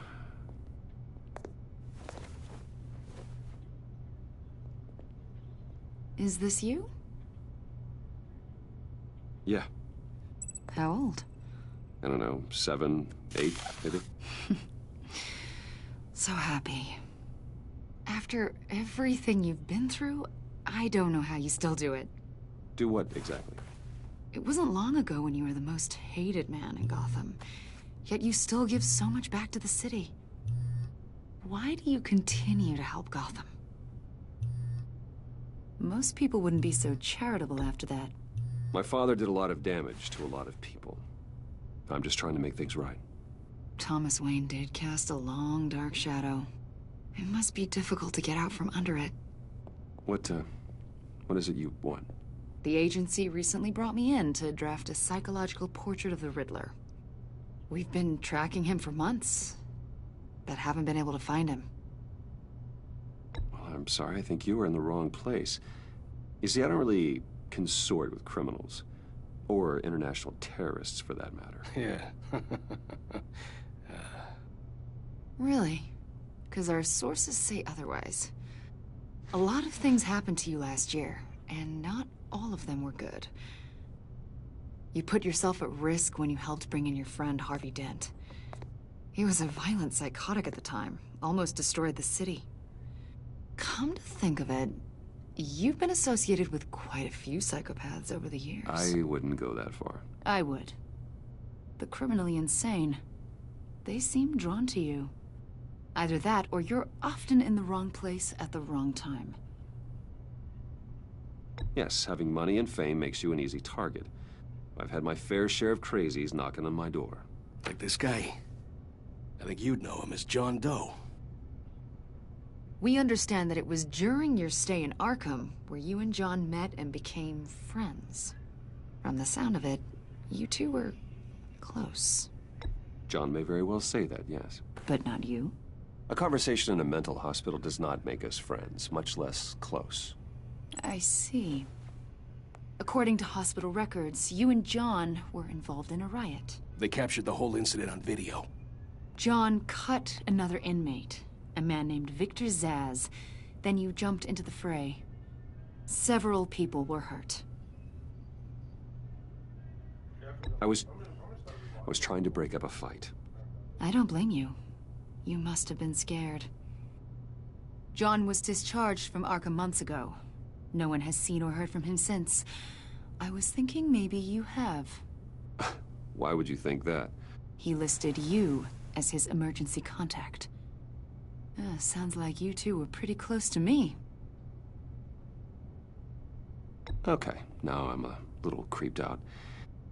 Is this you? Yeah. How old? I don't know, 7, 8, maybe? So happy. After everything you've been through, I don't know how you still do it. Do what, exactly? It wasn't long ago when you were the most hated man in Gotham. Yet you still give so much back to the city. Why do you continue to help Gotham? Most people wouldn't be so charitable after that. My father did a lot of damage to a lot of people. I'm just trying to make things right. Thomas Wayne did cast a long, dark shadow. It must be difficult to get out from under it. What is it you want? The agency recently brought me in to draft a psychological portrait of the Riddler. We've been tracking him for months, but haven't been able to find him. Well, I'm sorry, I think you were in the wrong place. You see, I don't really consort with criminals. Or international terrorists, for that matter. Yeah. Really? Because our sources say otherwise. A lot of things happened to you last year, and not all of them were good. You put yourself at risk when you helped bring in your friend Harvey Dent. He was a violent psychotic at the time, almost destroyed the city. Come to think of it, you've been associated with quite a few psychopaths over the years. I wouldn't go that far. I would. The criminally insane. They seem drawn to you. Either that, or you're often in the wrong place at the wrong time. Yes, having money and fame makes you an easy target. I've had my fair share of crazies knocking on my door. Like this guy. I think you'd know him as John Doe. We understand that it was during your stay in Arkham where you and John met and became friends. From the sound of it, you two were close. John may very well say that, yes. But not you? A conversation in a mental hospital does not make us friends, much less close. I see. According to hospital records, you and John were involved in a riot. They captured the whole incident on video. John cut another inmate, a man named Victor Zsasz. Then you jumped into the fray. Several people were hurt. I was trying to break up a fight. I don't blame you. You must have been scared. John was discharged from Arkham months ago. No one has seen or heard from him since. I was thinking maybe you have. Why would you think that? He listed you as his emergency contact. Sounds like you two were pretty close to me. Okay, now I'm a little creeped out.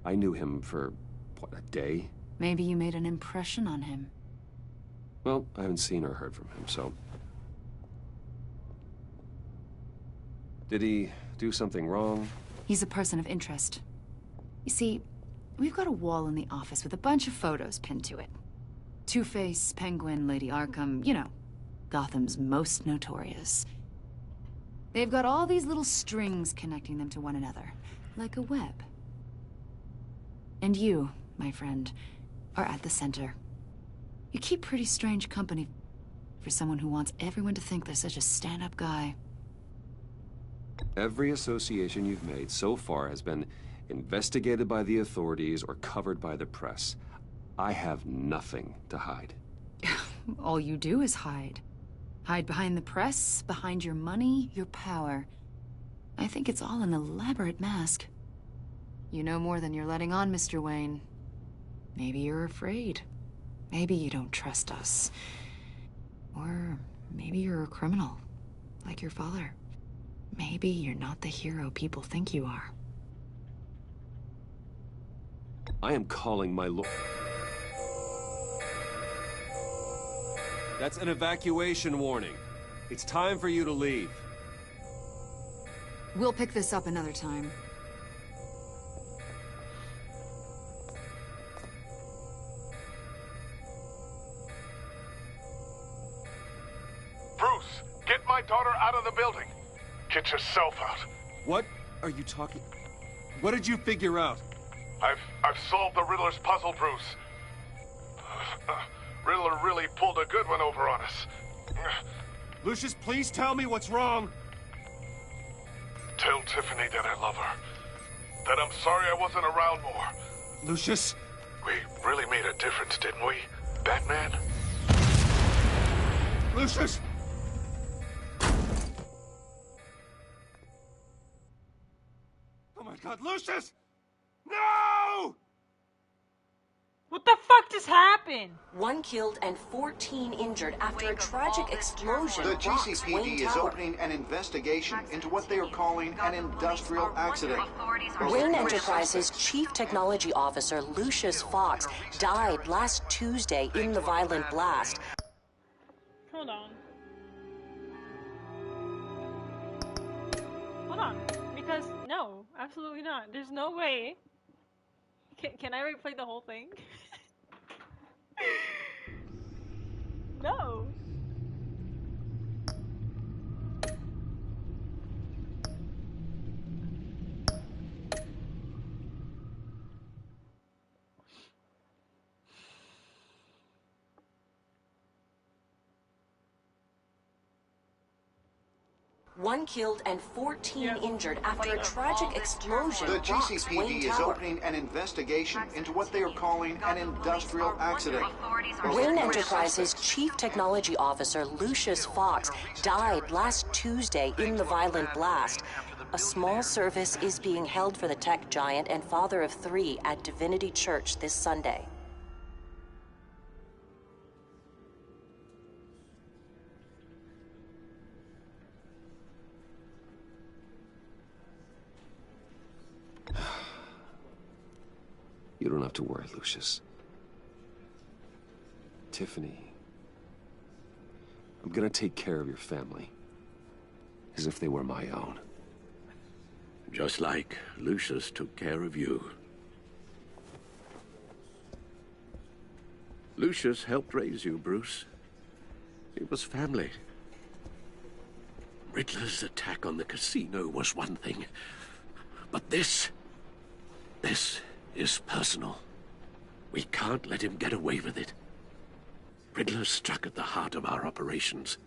I knew him for, what, a day? Maybe you made an impression on him. Well, I haven't seen or heard from him, so... Did he do something wrong? He's a person of interest. You see, we've got a wall in the office with a bunch of photos pinned to it. Two-Face, Penguin, Lady Arkham, you know, Gotham's most notorious. They've got all these little strings connecting them to one another, like a web. And you, my friend, are at the center. You keep pretty strange company for someone who wants everyone to think they're such a stand-up guy. Every association you've made so far has been investigated by the authorities or covered by the press. I have nothing to hide. All you do is hide. Hide behind the press, behind your money, your power. I think it's all an elaborate mask. You know more than you're letting on, Mr. Wayne. Maybe you're afraid. Maybe you don't trust us. Or maybe you're a criminal, like your father. Maybe you're not the hero people think you are. I am calling my lord. That's an evacuation warning. It's time for you to leave. We'll pick this up another time. Bruce, get my daughter out of the building. Get yourself out. What are you talking... What did you figure out? I've solved the Riddler's puzzle, Bruce. Riddler really pulled a good one over on us. Lucius, please tell me what's wrong. Tell Tiffany that I love her. That I'm sorry I wasn't around more. Lucius? We really made a difference, didn't we, Batman? Lucius! Oh my God, Lucius! No! What the fuck just happened? 1 killed and 14 injured after a tragic explosion. The rocks GCPD Wayne is Tower. opening an investigation into what they are calling an industrial accident. Wayne Enterprises Chief Technology Officer Lucius Fox died last Tuesday in the violent blast. Hold on. Hold on. Because, no, absolutely not. There's no way. Can I replay the whole thing? No. One killed and 14 injured after a tragic explosion The rocks Wayne GCPD is Tower. opening an investigation into what they are calling an industrial accident. Wayne Enterprises Chief Technology Officer Lucius Fox died last Tuesday in the violent blast. A small service is being held for the tech giant and father of 3 at Divinity Church this Sunday. You don't have to worry, Lucius. Tiffany, I'm gonna take care of your family. As if they were my own. Just like Lucius took care of you. Lucius helped raise you, Bruce. It was family. Riddler's attack on the casino was one thing. But this is personal. We can't let him get away with it. Riddler struck at the heart of our operations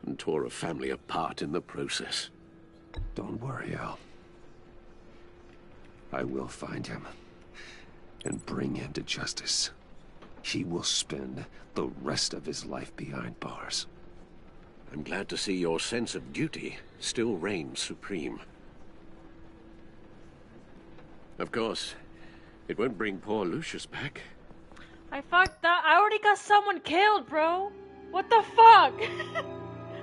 and tore a family apart in the process. Don't worry, Al. I will find him and bring him to justice. He will spend the rest of his life behind bars. I'm glad to see your sense of duty still reigns supreme. Of course, it won't bring poor Lucius back. I fucked up. I already got someone killed, bro. What the fuck?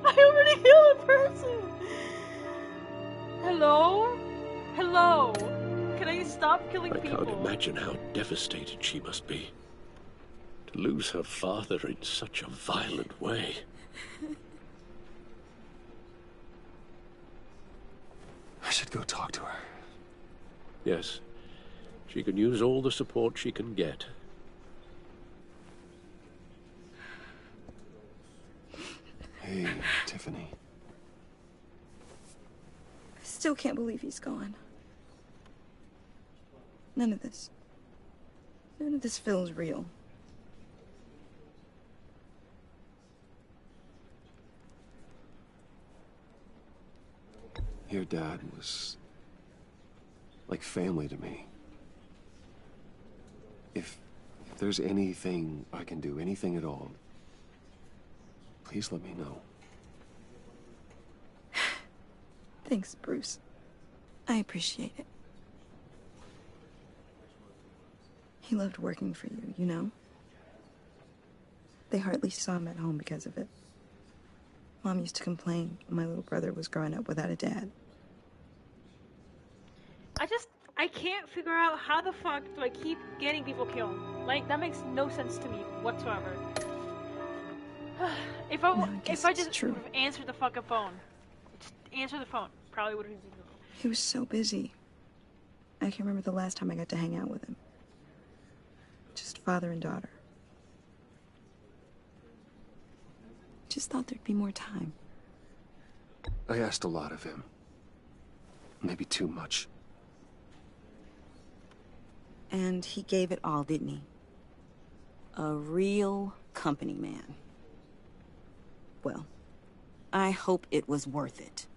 I already killed a person. Hello? Hello? Can I stop killing people? I can't imagine how devastated she must be. To lose her father in such a violent way. I should go talk to her. Yes. She can use all the support she can get. Hey, Tiffany. I still can't believe he's gone. None of this feels real. Your dad was like family to me. If there's anything I can do, anything at all, please let me know. Thanks, Bruce. I appreciate it. He loved working for you, you know? They hardly saw him at home because of it. Mom used to complain when my little brother was growing up without a dad. I can't figure out how the fuck do I keep getting people killed. Like, that makes no sense to me whatsoever. If I just answered the fucking phone. Just answer the phone. Probably would have been. He was so busy. I can't remember the last time I got to hang out with him. Just father and daughter. Just thought there'd be more time. I asked a lot of him. Maybe too much. And he gave it all, didn't he? A real company man. Well, I hope it was worth it.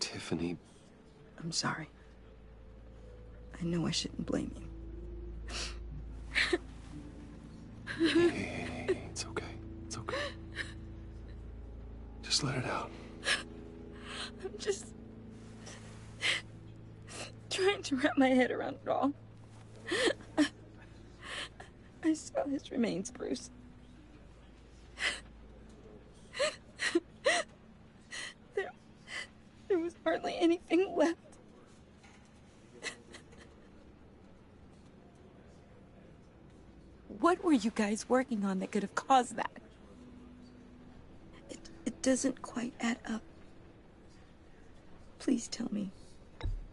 Tiffany... I'm sorry. I know I shouldn't blame you. Hey, it's okay. It's okay. Just let it out. I'm just trying to wrap my head around it all. I saw his remains, Bruce. There was hardly anything left. What were you guys working on that could have caused that? It doesn't quite add up. Please tell me.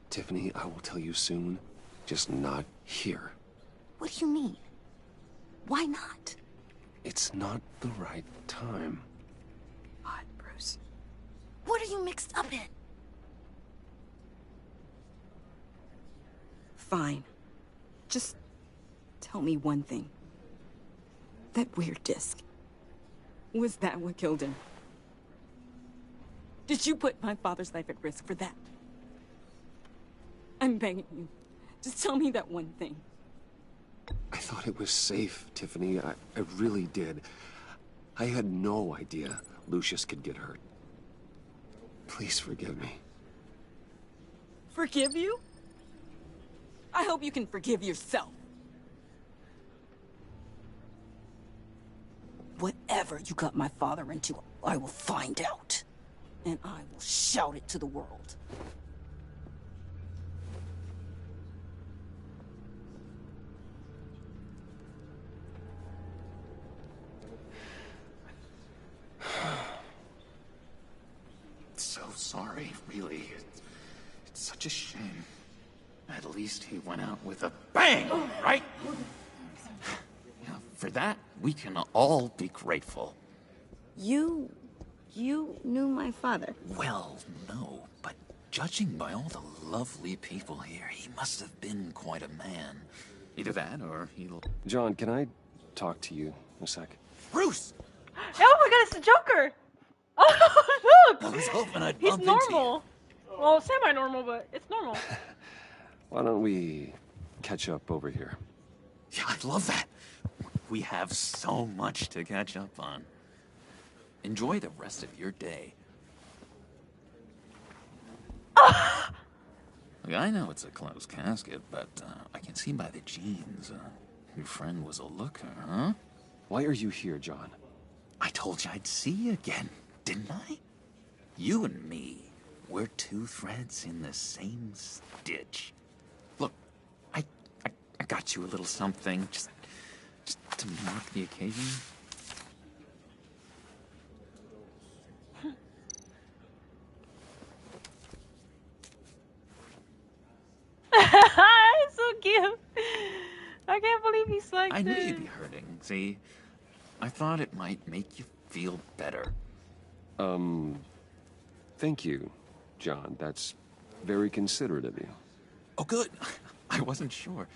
Tiffany, I will tell you soon. Just not here. What do you mean? Why not? It's not the right time. What, Bruce? What are you mixed up in? Fine. Just tell me one thing. That weird disc. Was that what killed him? Did you put my father's life at risk for that? I'm begging you. Just tell me that one thing. I thought it was safe, Tiffany. I really did. I had no idea Lucius could get hurt. Please forgive me. Forgive you? I hope you can forgive yourself. Whatever you got my father into, I will find out. And I will shout it to the world. So sorry, really. It's such a shame. At least he went out with a bang, right? Yeah, for that, we can all be grateful. You knew my father? Well, no, but judging by all the lovely people here, he must have been quite a man. Either that, or he'll... John, can I talk to you a sec? Bruce! Oh my god, it's the Joker! Oh, look! I was hoping I'd He's bump into you. normal. Well, semi-normal, but it's normal. Why don't we catch up over here? Yeah, I'd love that. We have so much to catch up on. Enjoy the rest of your day. Look, I know it's a closed casket, but I can see by the jeans, your friend was a looker, huh? Why are you here, John? I told you I'd see you again, didn't I? You and me, we're two threads in the same stitch. Look, I got you a little something, just to mark the occasion. It's so cute. I can't believe he selected. I knew you'd be hurting, see? I thought it might make you feel better. Thank you, John. That's very considerate of you. Oh, good. I wasn't sure.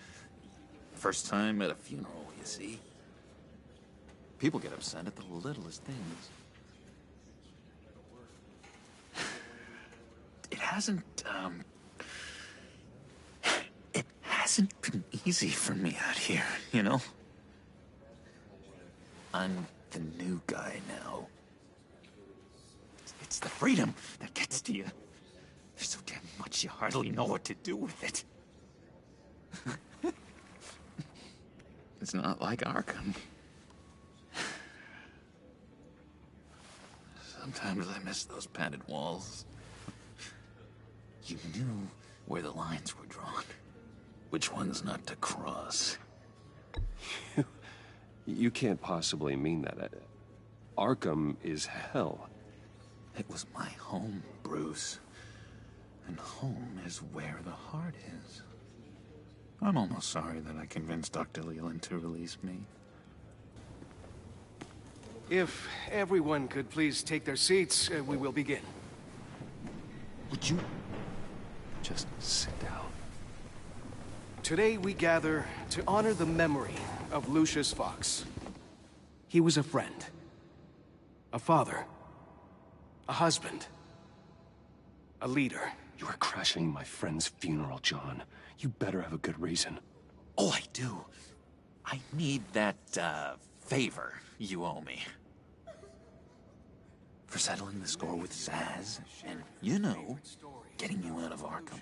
First time at a funeral, you see? People get upset at the littlest things. It hasn't been easy for me out here, you know? I'm the new guy now. It's the freedom that gets to you. There's so damn much you hardly know what to do with it. It's not like Arkham. Sometimes I miss those padded walls. You knew where the lines were drawn. which ones not to cross. You can't possibly mean that. Arkham is hell. It was my home, Bruce. And home is where the heart is. I'm almost sorry that I convinced Dr. Leland to release me. If everyone could please take their seats, we will begin. Would you just sit down? Today we gather to honor the memory of Lucius Fox. He was a friend, a father, a husband, a leader. You are crashing my friend's funeral, John. You better have a good reason. Oh, I do. I need that, favor you owe me. For settling the score with Zsasz, and, you know, getting you out of Arkham.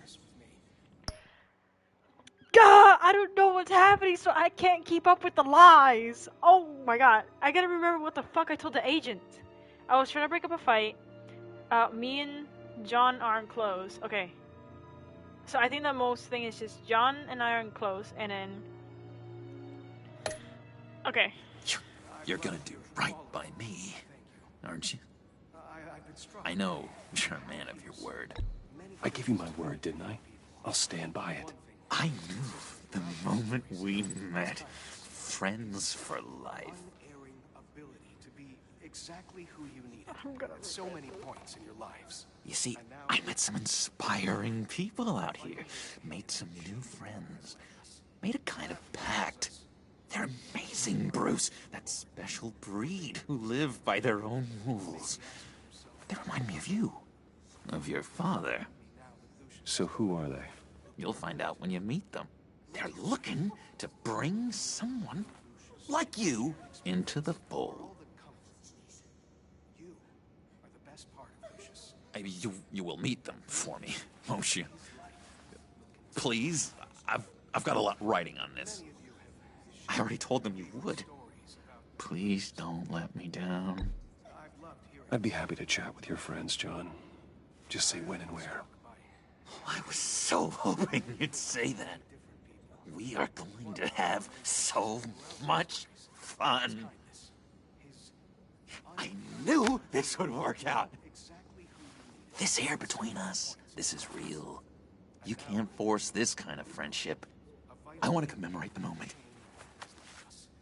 God, I don't know what's happening, so I can't keep up with the lies. Oh my god. I gotta remember what the fuck I told the agent. I was trying to break up a fight. Me and John aren't close. Okay. So I think the most thing is just John and I aren't close, and then... Okay. You're gonna do right by me, aren't you? I know you're a man of your word. I gave you my word, didn't I? I'll stand by it. I knew the moment we met. Friends for life. Exactly who you needed at so many points in your lives. You see, I met some inspiring people out here. Made some new friends. Made a kind of pact. They're amazing, Bruce. That special breed who live by their own rules. They remind me of you. Of your father. So who are they? You'll find out when you meet them. They're looking to bring someone like you into the fold. You will meet them for me, won't you? Please? I've got a lot writing on this. I already told them you would. Please don't let me down. I'd be happy to chat with your friends, John. Just say when and where. I was so hoping you'd say that. We are going to have so much fun. I knew this would work out. This air between us, this is real. You can't force this kind of friendship. I want to commemorate the moment.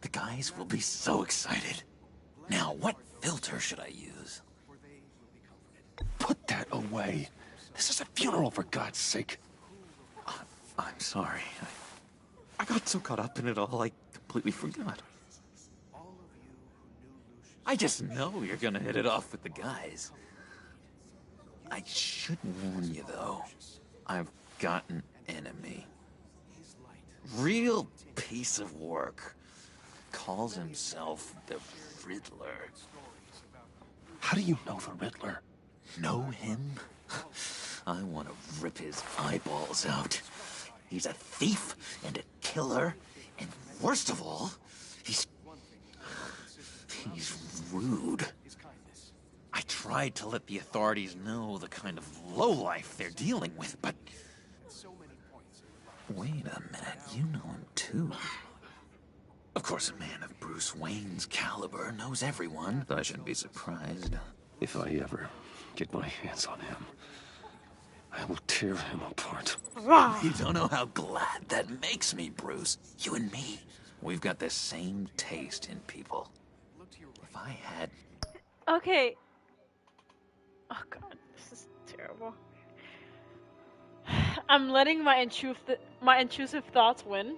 The guys will be so excited. Now, what filter should I use? Put that away. This is a funeral, for God's sake. I'm sorry. I got so caught up in it all, I completely forgot. I just know you're gonna hit it off with the guys. I should warn you, though. I've got an enemy. Real piece of work. Calls himself the Riddler. How do you know the Riddler? Know him? I want to rip his eyeballs out. He's a thief and a killer, and worst of all, he's rude. I tried to let the authorities know the kind of lowlife they're dealing with, but... Wait a minute, you know him too. Of course, a man of Bruce Wayne's caliber knows everyone, but I shouldn't be surprised. If I ever get my hands on him, I will tear him apart. You don't know how glad that makes me, Bruce. You and me, we've got the same taste in people. If I had... Okay. Oh god, this is terrible. I'm letting my intrusive thoughts win.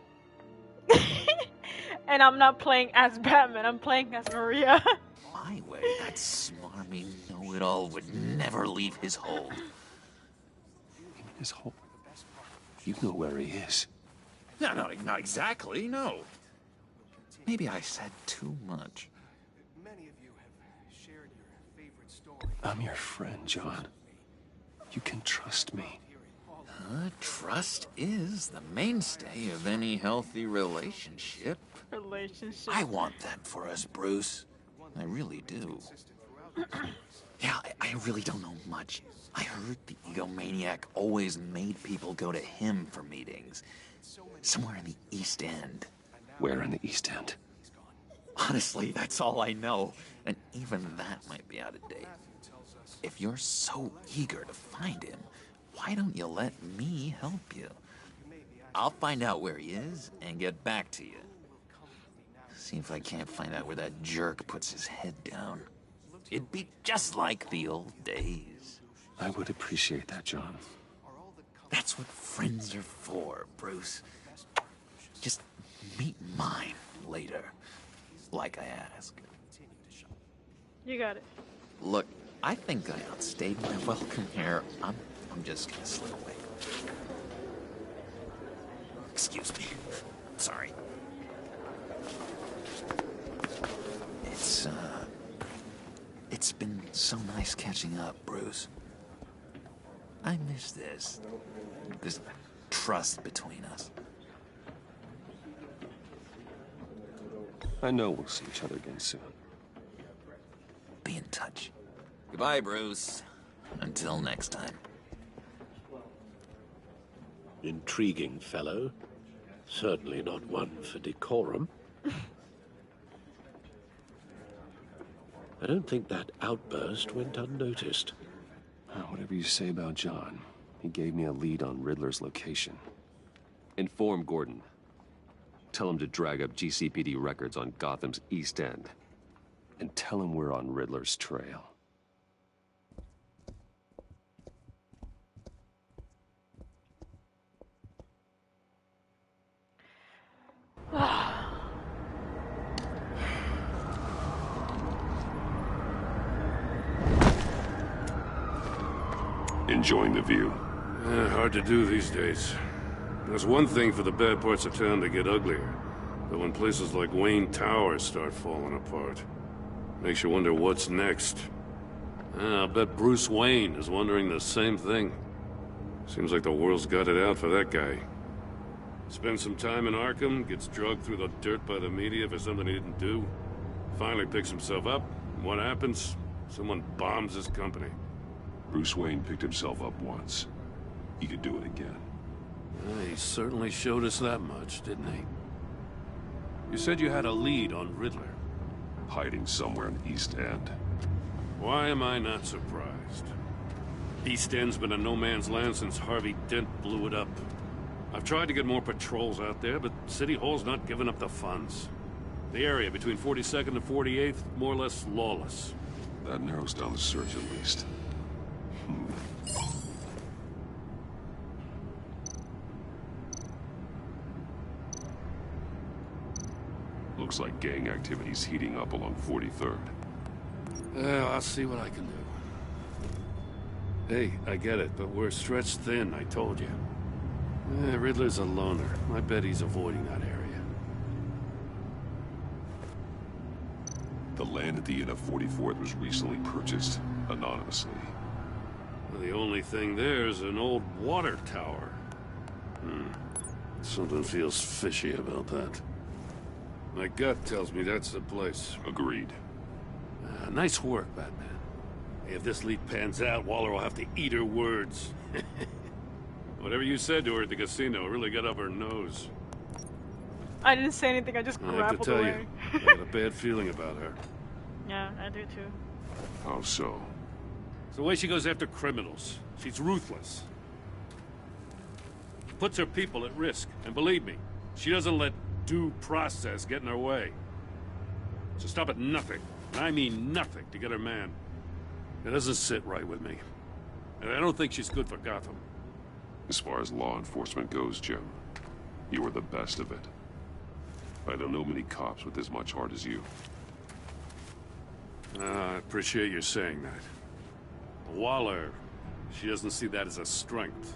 And I'm not playing as Batman, I'm playing as Maria. My way, that smarmy know-it-all would never leave his hole. His hole? You know where he is. No, not exactly, no. Maybe I said too much. I'm your friend, John. You can trust me. Trust is the mainstay of any healthy relationship. I want that for us, Bruce. I really do. Yeah, I really don't know much. I heard the egomaniac always made people go to him for meetings. Somewhere in the East End. Where in the East End? Honestly, that's all I know. And even that might be out of date. If you're so eager to find him, why don't you let me help you? I'll find out where he is and get back to you. See if I can't find out where that jerk puts his head down. It'd be just like the old days. I would appreciate that, John. That's what friends are for, Bruce. Just meet mine later, like I asked. You got it. Look, I think I outstayed my welcome here. I'm just gonna slip away. Excuse me. Sorry. It's been so nice catching up, Bruce. I miss this trust between us. I know we'll see each other again soon. Be in touch. Goodbye, Bruce. Until next time. Intriguing fellow. Certainly not one for decorum. I don't think that outburst went unnoticed. Whatever you say about John, he gave me a lead on Riddler's location. Inform Gordon. Tell him to drag up GCPD records on Gotham's East End. And tell him we're on Riddler's trail. Enjoying the view? Hard to do these days. There's one thing for the bad parts of town to get uglier, but when places like Wayne Tower start falling apart, makes you wonder what's next. I'll bet Bruce Wayne is wondering the same thing. Seems like the world's got it out for that guy. Spends some time in Arkham, gets drugged through the dirt by the media for something he didn't do. Finally picks himself up, and what happens? Someone bombs his company. Bruce Wayne picked himself up once. He could do it again. He certainly showed us that much, didn't he? You said you had a lead on Riddler. Hiding somewhere in East End. Why am I not surprised? East End's been a no-man's land since Harvey Dent blew it up. I've tried to get more patrols out there, but City Hall's not giving up the funds. The area between 42nd and 48th, more or less lawless. That narrows down the search at least. Looks like gang activity's heating up along 43rd. Well, I'll see what I can do. Hey, I get it, but we're stretched thin, I told you. Riddler's a loner. I bet he's avoiding that area. The land at the end of 44th was recently purchased, anonymously. Well, the only thing there is an old water tower. Something feels fishy about that. My gut tells me that's the place. Agreed. Nice work, Batman. If this lead pans out, Waller will have to eat her words. Whatever you said to her at the casino really got up her nose. I didn't say anything, I just grappled I have to tell away. you, I got a bad feeling about her. Yeah, I do too. How so? It's the way she goes after criminals. She's ruthless. Puts her people at risk. And believe me, she doesn't let due process get in her way. She'll stop at nothing, and I mean nothing, to get her man. It doesn't sit right with me. And I don't think she's good for Gotham. As far as law enforcement goes, Jim, you were the best of it. I don't know many cops with as much heart as you. I appreciate you saying that. Waller, she doesn't see that as a strength.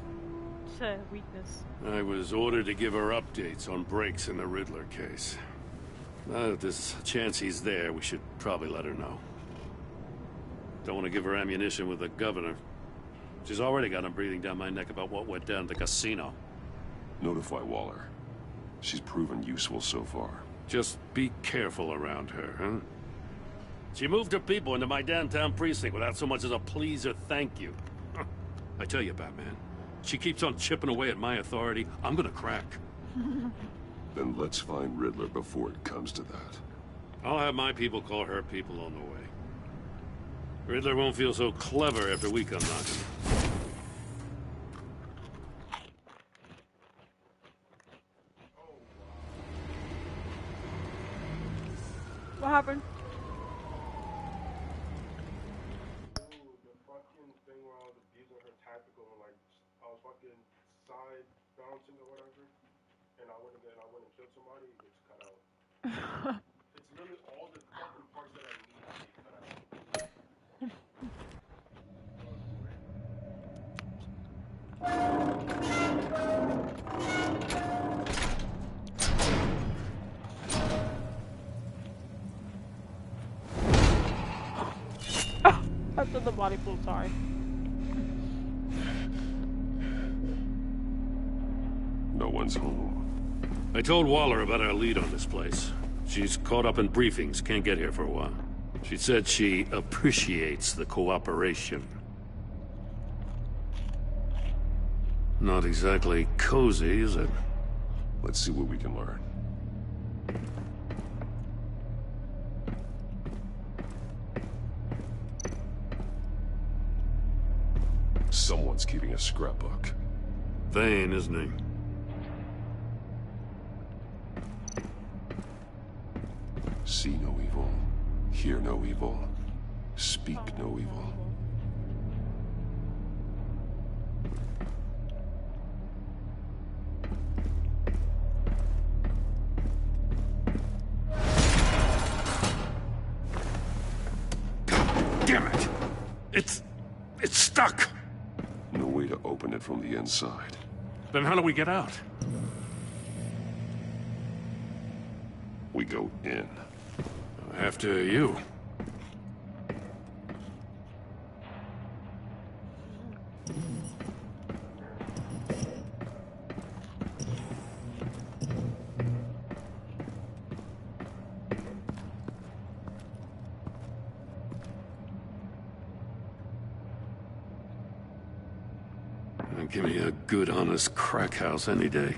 It's a weakness. I was ordered to give her updates on breaks in the Riddler case. Now that there's a chance he's there, we should probably let her know. Don't want to give her ammunition with the governor. She's already got him breathing down my neck about what went down at the casino. Notify Waller. She's proven useful so far. Just be careful around her, huh? She moved her people into my downtown precinct without so much as a please or thank you. I tell you, Batman, she keeps on chipping away at my authority, I'm gonna crack. Then let's find Riddler before it comes to that. I'll have my people call her people on the way. Riddler won't feel so clever after we come knocking. What happened? It's literally all the fucking parts that I need to be cut out. After the body pool, sorry. No one's home. I told Waller about our lead on this place. She's caught up in briefings, can't get here for a while. She said she appreciates the cooperation. Not exactly cozy, is it? Let's see what we can learn. Someone's keeping a scrapbook. Vane, isn't he? See no evil, hear no evil, speak no evil. Damn it! It's stuck! No way to open it from the inside. Then how do we get out? We go in. After you. Give me a good, honest crack house any day.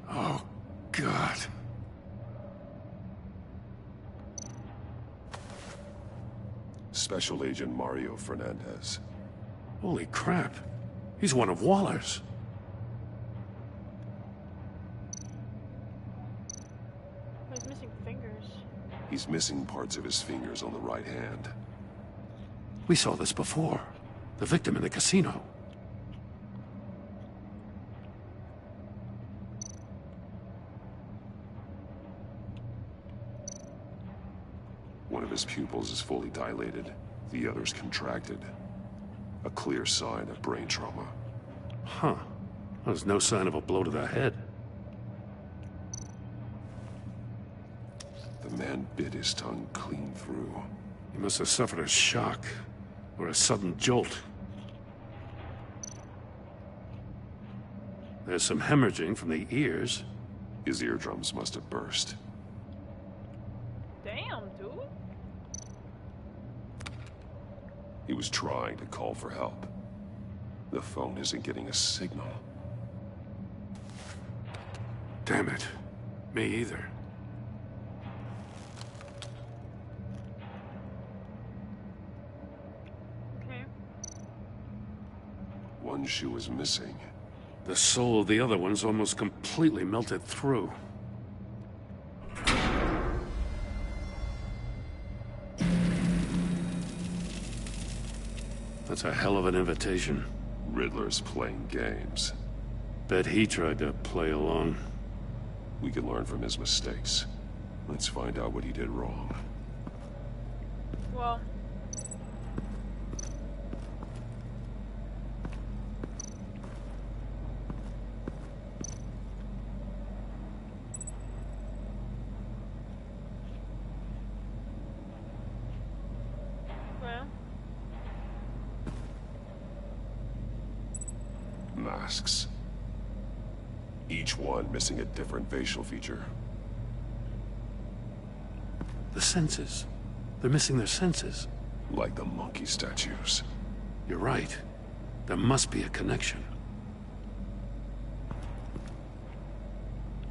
Oh, God. Special Agent Mario Fernandez. Holy crap. He's one of Waller's. He's missing fingers. He's missing parts of his fingers on the right hand. We saw this before. The victim in the casino. One of his pupils is fully dilated, the other's contracted. A clear sign of brain trauma. Huh. There's no sign of a blow to the head. The man bit his tongue clean through. He must have suffered a shock, or a sudden jolt. There's some hemorrhaging from the ears. His eardrums must have burst. Damn, dude. He was trying to call for help. The phone isn't getting a signal. Damn it. Me either. Okay. One shoe is missing. The soul of the other one's almost completely melted through. That's a hell of an invitation. Riddler's playing games. Bet he tried to play along. We can learn from his mistakes. Let's find out what he did wrong. Well. masks. Each one missing a different facial feature. The senses. They're missing their senses. Like the monkey statues. You're right. There must be a connection.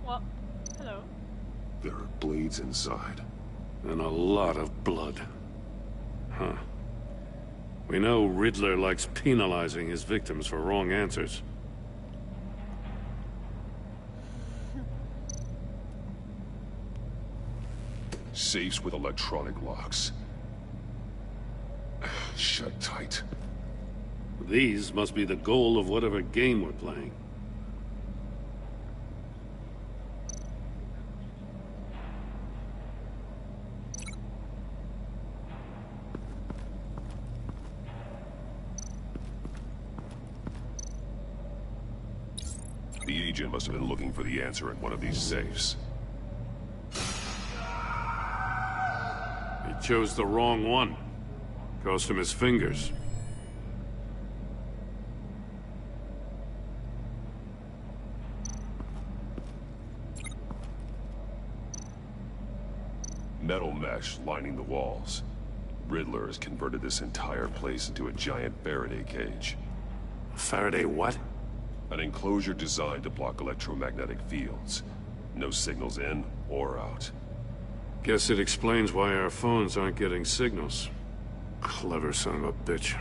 Well, hello. There are blades inside. And a lot of blood. Huh. We know Riddler likes penalizing his victims for wrong answers. Safes with electronic locks. Shut tight. These must be the goal of whatever game we're playing. The agent must have been looking for the answer in one of these safes. He chose the wrong one. Cost him his fingers. Metal mesh lining the walls. Riddler has converted this entire place into a giant Faraday cage. Faraday what? An enclosure designed to block electromagnetic fields. No signals in or out. Guess it explains why our phones aren't getting signals. Clever son of a bitch.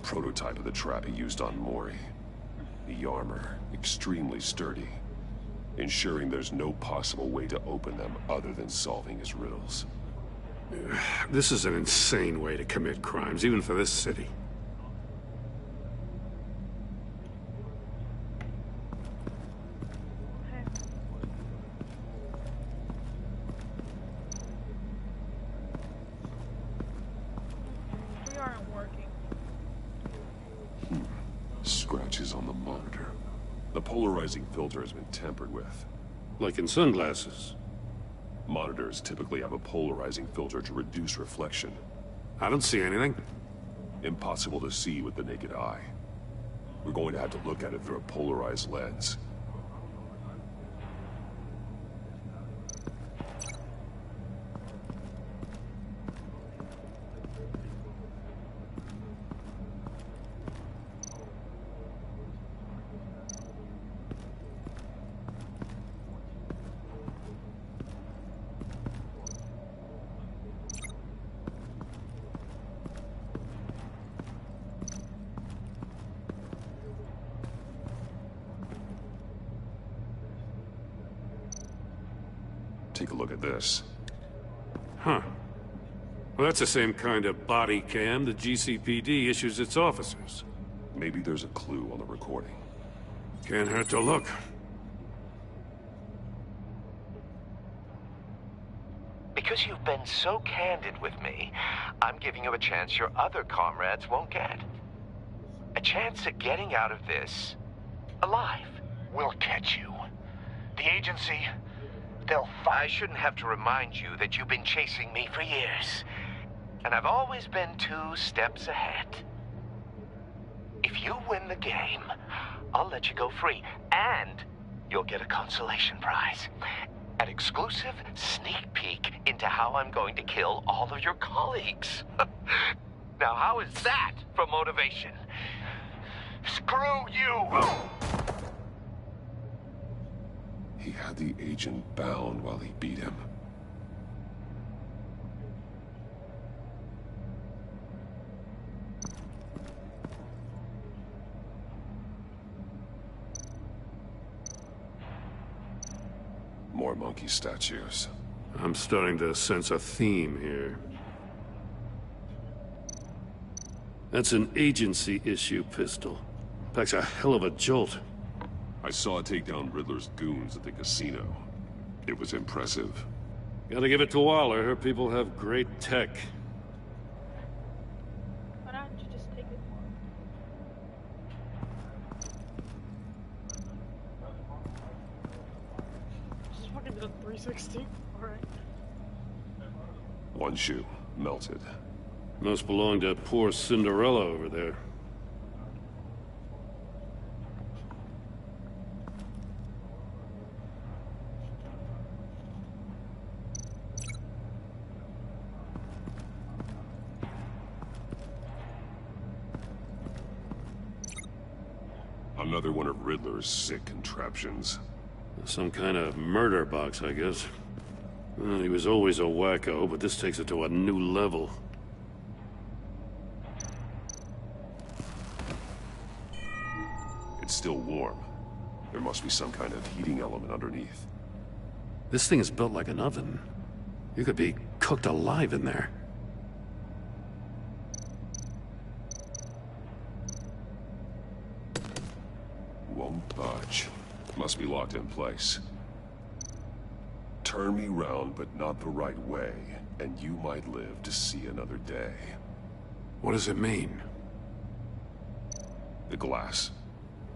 Prototype of the trap he used on Mori. The armor, extremely sturdy, ensuring there's no possible way to open them other than solving his riddles. This is an insane way to commit crimes, even for this city. We aren't working. Scratches on the monitor. The polarizing filter has been tampered with. Like in sunglasses. Monitors typically have a polarizing filter to reduce reflection. I don't see anything. Impossible to see with the naked eye. We're going to have to look at it through a polarized lens. Take a look at this. Huh. Well, that's the same kind of body cam the GCPD issues its officers. Maybe there's a clue on the recording. Can't hurt to look. Because you've been so candid with me, I'm giving you a chance your other comrades won't get. A chance at getting out of this alive. We'll catch you. The agency, I shouldn't have to remind you that you've been chasing me for years. And I've always been 2 steps ahead. If you win the game, I'll let you go free. And you'll get a consolation prize. An exclusive sneak peek into how I'm going to kill all of your colleagues. Now, how is that for motivation? Screw you! He had the agent bound while he beat him. More monkey statues. I'm starting to sense a theme here. That's an agency-issue pistol. Packs a hell of a jolt. I saw it take down Riddler's goons at the casino. It was impressive. Gotta give it to Waller. Her people have great tech. Why don't you just take it? Just fucking did a 360. Alright. One shoe, melted. Must belong to poor Cinderella over there. Another one of Riddler's sick contraptions. Some kind of murder box, I guess. Well, he was always a wacko, but this takes it to a new level. It's still warm. There must be some kind of heating element underneath. This thing is built like an oven. You could be cooked alive in there. Won't budge. Must be locked in place. Turn me round, but not the right way, and you might live to see another day. What does it mean? The glass.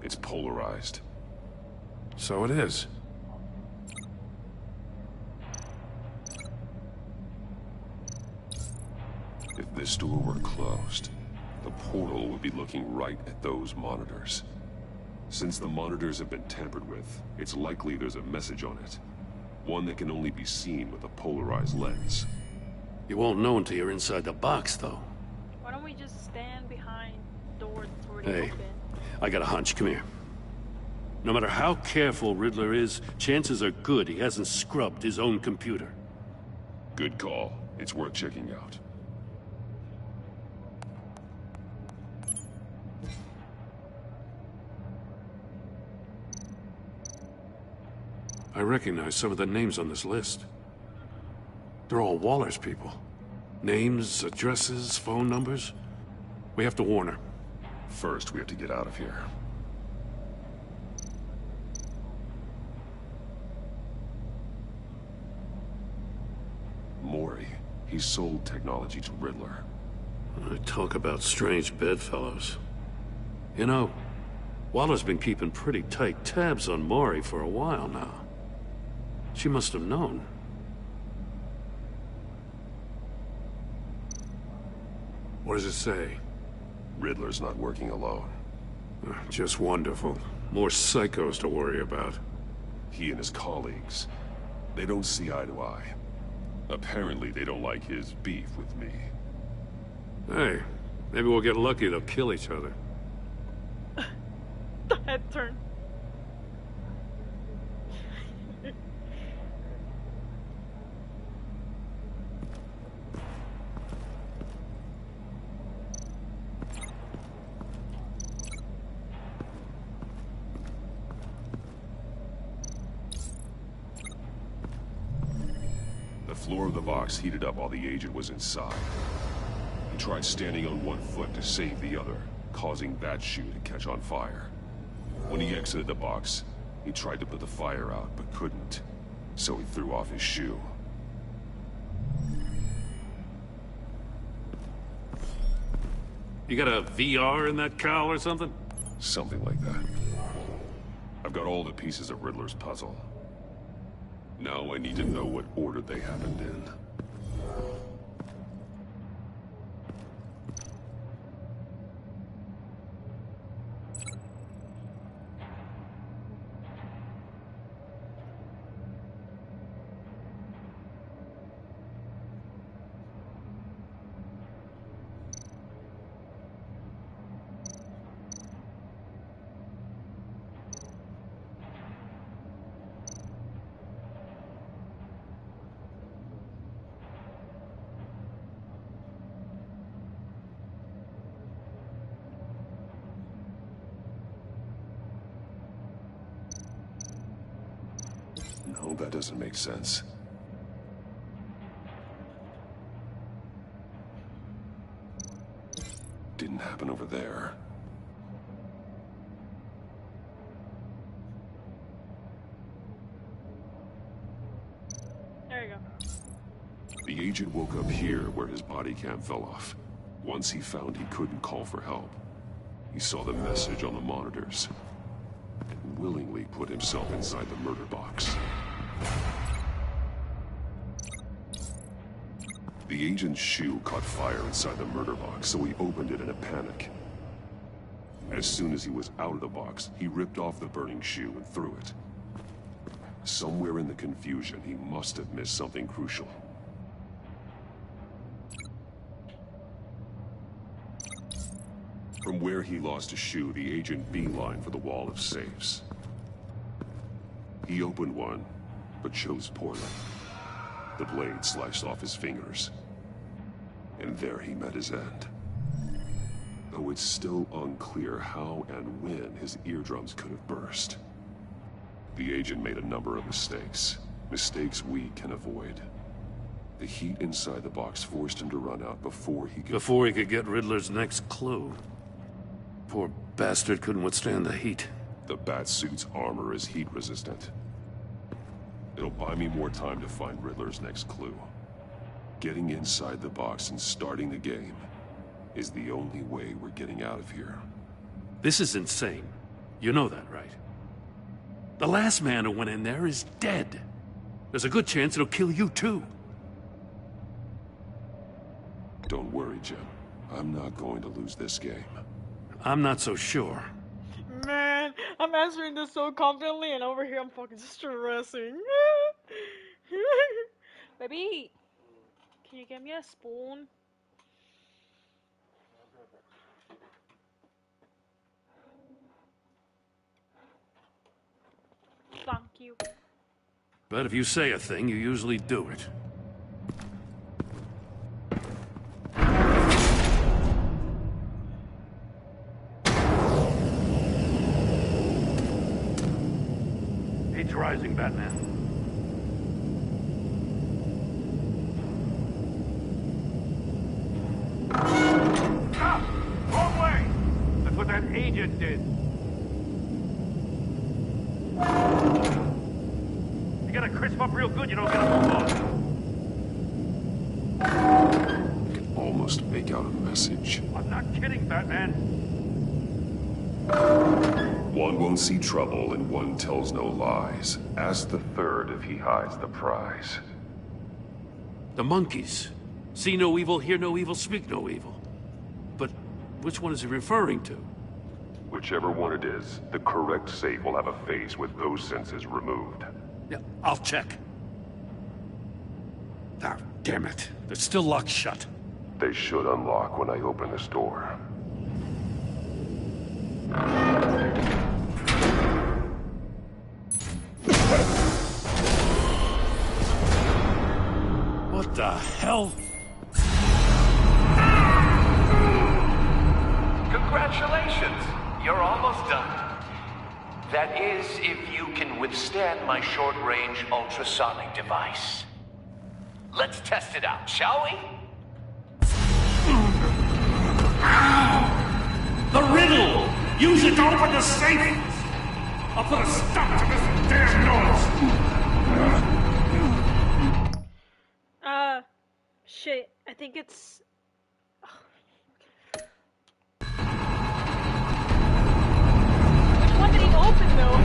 It's polarized. So it is. If this door were closed, the portal would be looking right at those monitors. Since the monitors have been tampered with, it's likely there's a message on it. One that can only be seen with a polarized lens. You won't know until you're inside the box, though. Why don't we just stand behind the door that's already Hey, open? I got a hunch. Come here. No matter how careful Riddler is, chances are good he hasn't scrubbed his own computer. Good call. It's worth checking out. I recognize some of the names on this list. They're all Waller's people. Names, addresses, phone numbers. We have to warn her. First, we have to get out of here. Mori. He sold technology to Riddler. I talk about strange bedfellows. You know, Waller's been keeping pretty tight tabs on Mori for a while now. She must have known. What does it say? Riddler's not working alone. Just wonderful. More psychos to worry about. He and his colleagues, they don't see eye to eye. Apparently, they don't like his beef with me. Hey, maybe we'll get lucky they'll kill each other. The head turn. The floor of the box heated up while the agent was inside. He tried standing on one foot to save the other, causing that shoe to catch on fire. When he exited the box, he tried to put the fire out, but couldn't. So he threw off his shoe. You got a VR in that cowl or something? Something like that. I've got all the pieces of Riddler's puzzle. Now I need to know what order they happened in. No, that doesn't make sense. Didn't happen over there. There you go. The agent woke up here where his body cam fell off. Once he found he couldn't call for help, he saw the message on the monitors and willingly put himself inside the murder box. The agent's shoe caught fire inside the murder box, so he opened it in a panic. As soon as he was out of the box, he ripped off the burning shoe and threw it. Somewhere in the confusion, he must have missed something crucial. From where he lost a shoe, the agent beelined for the wall of safes. He opened one, but chose poorly. The blade sliced off his fingers. And there he met his end. Though it's still unclear how and when his eardrums could have burst. The agent made a number of mistakes. Mistakes we can avoid. The heat inside the box forced him to run out before he could get Riddler's next clue. Poor bastard couldn't withstand the heat. The Batsuit's armor is heat resistant. It'll buy me more time to find Riddler's next clue. Getting inside the box and starting the game is the only way we're getting out of here. This is insane. You know that, right? The last man who went in there is dead. There's a good chance it'll kill you too. Don't worry, Jim. I'm not going to lose this game. I'm not so sure. Man, I'm answering this so confidently, and over here I'm fucking stressing. Baby, can you get me a spoon? Thank you. But if you say a thing, you usually do it. Heat's rising, Batman. Stop! Wrong way! That's what that agent did. You gotta crisp up real good, you don't gotta move on. I can almost make out a message. I'm not kidding, Batman. One won't see trouble and one tells no lies. Ask the third if he hides the prize. The monkeys. See no evil, hear no evil, speak no evil. But which one is he referring to? Whichever one it is, the correct safe will have a face with those senses removed. Yeah, I'll check. Ah, damn it. They're still locked shut. They should unlock when I open this door. What the hell? Congratulations! You're almost done. That is, if you can withstand my short-range ultrasonic device. Let's test it out, shall we? The riddle! Use it to open the safe! I'll put a stop to this damn noise! Shit. I think it's... Which one did he open, though?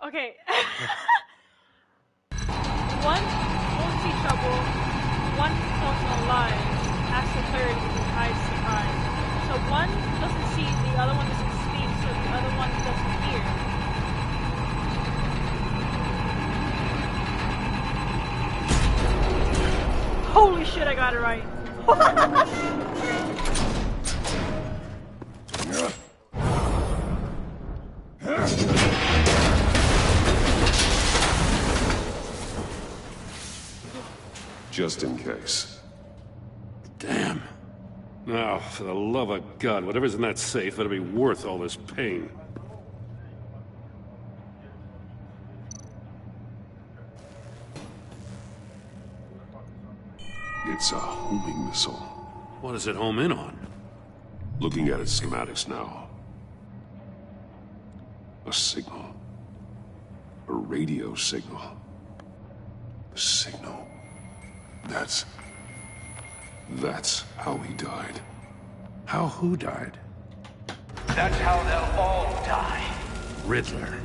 Okay. One won't see trouble, one tells no lie. Ask the third if he hides the prize. So one doesn't see, the other one doesn't speak, so the other one doesn't hear. Holy shit, I got it right. Just in case. Damn. Now, for the love of God, whatever's in that safe better be worth all this pain. It's a homing missile. What does it home in on? Looking at its schematics now. A signal. A radio signal. The signal That's how he died. How who died? That's how they'll all die. Riddler.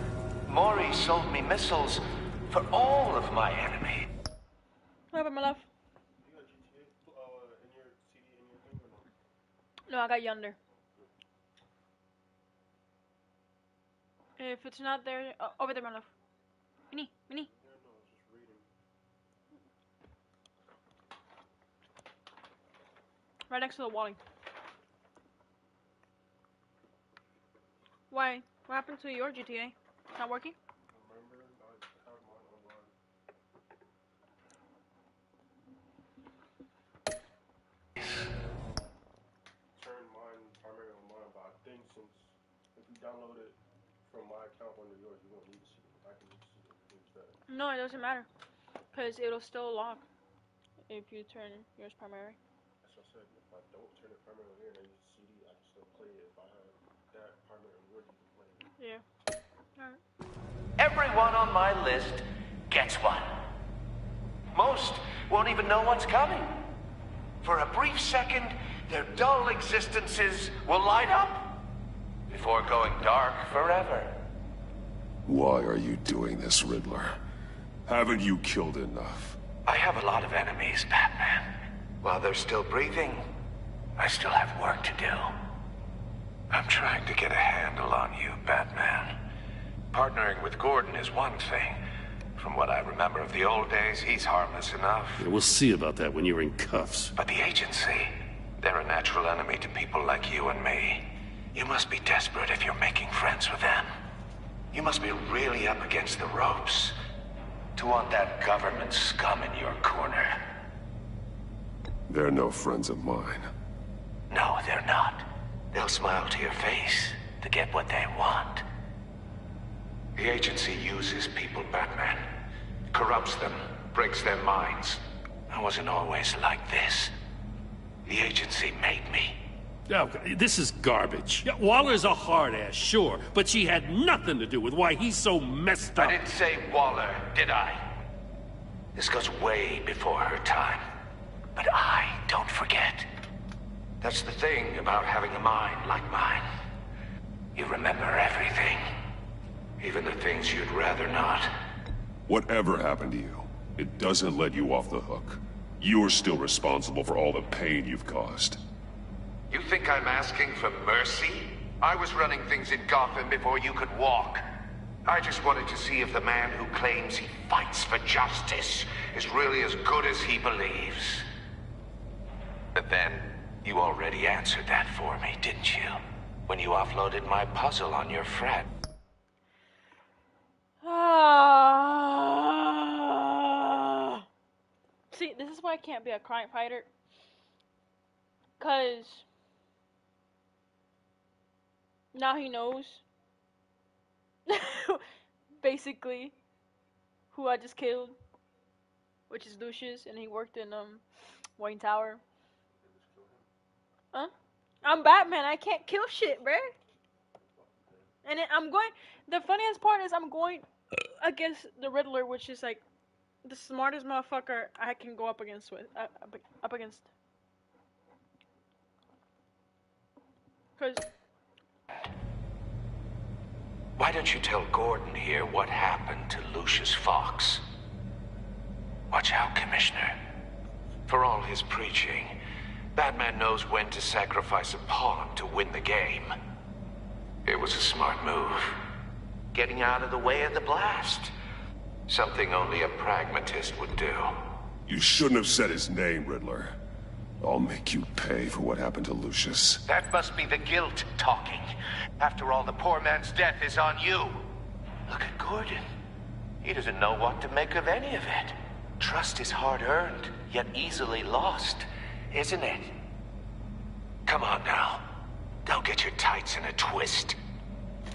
Mori sold me missiles for all of my enemy. What happened, my love? No, I got yonder. If it's not there, over there, my love. Mini. Right next to the Wally. Why? What happened to your GTA? It's not working? Turn mine primarily online, but I think since if you download it from my account under yours, you won't need to see it. I can just use that. No, it doesn't matter. Because it'll still lock if you turn yours primary. That's what I said. If I don't turn it primary here and I use the CD, I can still play it. If I have that primary on yours, you can play it. Yeah. Alright. Everyone on my list gets one. Most won't even know what's coming. For a brief second, their dull existences will light up before going dark forever. Why are you doing this, Riddler? Haven't you killed enough? I have a lot of enemies, Batman. While they're still breathing, I still have work to do. I'm trying to get a handle on you, Batman. Partnering with Gordon is one thing. From what I remember of the old days, he's harmless enough. Yeah, we'll see about that when you're in cuffs. But the agency, they're a natural enemy to people like you and me. You must be desperate if you're making friends with them. You must be really up against the ropes to want that government scum in your corner. They're no friends of mine. No, they're not. They'll smile to your face to get what they want. The agency uses people, Batman. Corrupts them, breaks their minds. I wasn't always like this. The agency made me. Oh, this is garbage. Yeah, Waller's a hard ass, sure, but she had nothing to do with why he's so messed up. I didn't say Waller, did I? This goes way before her time. But I don't forget. That's the thing about having a mind like mine. You remember everything. Even the things you'd rather not. Whatever happened to you, it doesn't let you off the hook. You're still responsible for all the pain you've caused. You think I'm asking for mercy? I was running things in Gotham before you could walk. I just wanted to see if the man who claims he fights for justice is really as good as he believes. But then, you already answered that for me, didn't you? When you offloaded my puzzle on your friend. See, this is why I can't be a crime fighter. Cause now he knows basically who I just killed, which is Lucius, and he worked in Wayne Tower. Huh? I'm Batman. I can't kill shit, bruh. And then I'm going. The funniest part is I'm going against the Riddler, which is like the smartest motherfucker I can go up against with. Up against. Cause. Why don't you tell Gordon here what happened to Lucius Fox? Watch out, Commissioner. For all his preaching, Batman knows when to sacrifice a pawn to win the game. It was a smart move. Getting out of the way of the blast. Something only a pragmatist would do. You shouldn't have said his name, Riddler. I'll make you pay for what happened to Lucius. That must be the guilt talking. After all, the poor man's death is on you. Look at Gordon. He doesn't know what to make of any of it. Trust is hard-earned, yet easily lost, isn't it? Come on now. Don't get your tights in a twist.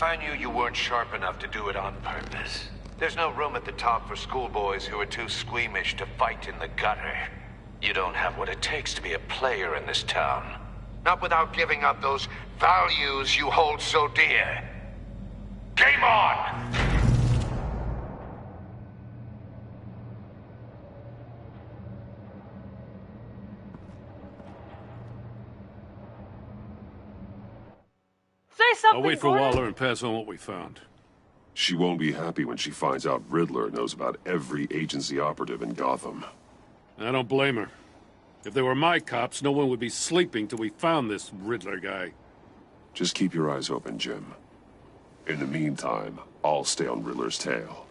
I knew you weren't sharp enough to do it on purpose. There's no room at the top for schoolboys who are too squeamish to fight in the gutter. You don't have what it takes to be a player in this town. Not without giving up those values you hold so dear. Game on! something, I'll wait for Gordon. Waller and pass on what we found. She won't be happy when she finds out Riddler knows about every agency operative in Gotham. I don't blame her. If they were my cops, no one would be sleeping till we found this Riddler guy. Just keep your eyes open, Jim. In the meantime, I'll stay on Riddler's tail.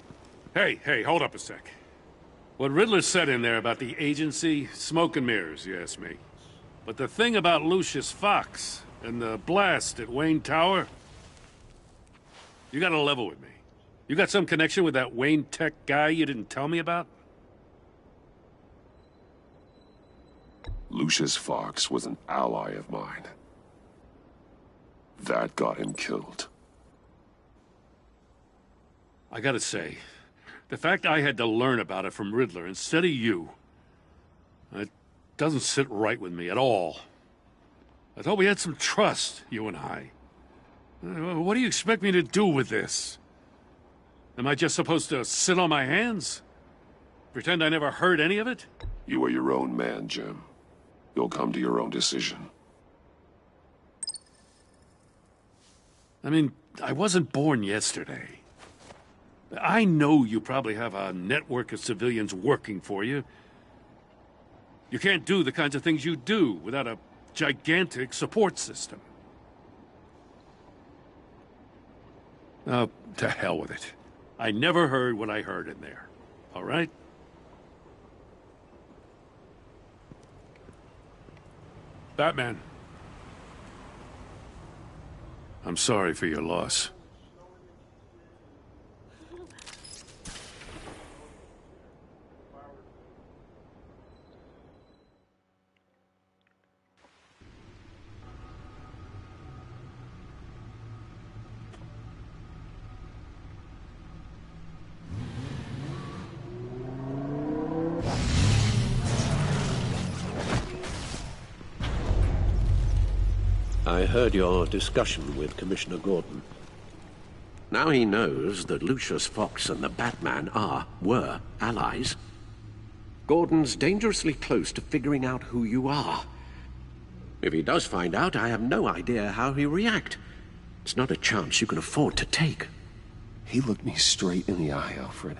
Hey, hold up a sec. What Riddler said in there about the agency, smoke and mirrors, you ask me. But the thing about Lucius Fox and the blast at Wayne Tower, you gotta level with me. You got some connection with that Wayne Tech guy you didn't tell me about? Lucius Fox was an ally of mine. That got him killed. I gotta say, the fact I had to learn about it from Riddler instead of you, it doesn't sit right with me at all. I thought we had some trust, you and I. What do you expect me to do with this? Am I just supposed to sit on my hands? Pretend I never heard any of it? You are your own man, Jim. You'll come to your own decision. I mean, I wasn't born yesterday. I know you probably have a network of civilians working for you. You can't do the kinds of things you do without a gigantic support system. To hell with it. I never heard what I heard in there. All right? Batman. I'm sorry for your loss. I heard your discussion with Commissioner Gordon. Now he knows that Lucius Fox and the Batman were allies. Gordon's dangerously close to figuring out who you are. If he does find out, I have no idea how he'll react. It's not a chance you can afford to take. He looked me straight in the eye, Alfred.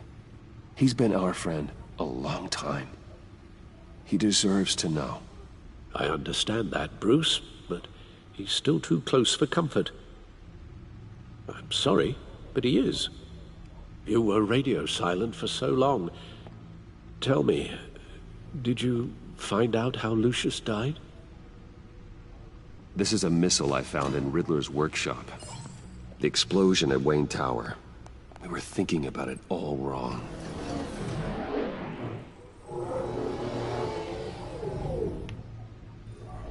He's been our friend a long time. He deserves to know. I understand that, Bruce, but he's still too close for comfort. I'm sorry, but he is. You were radio silent for so long. Tell me, did you find out how Lucius died? This is a missile I found in Riddler's workshop. The explosion at Wayne Tower. We were thinking about it all wrong.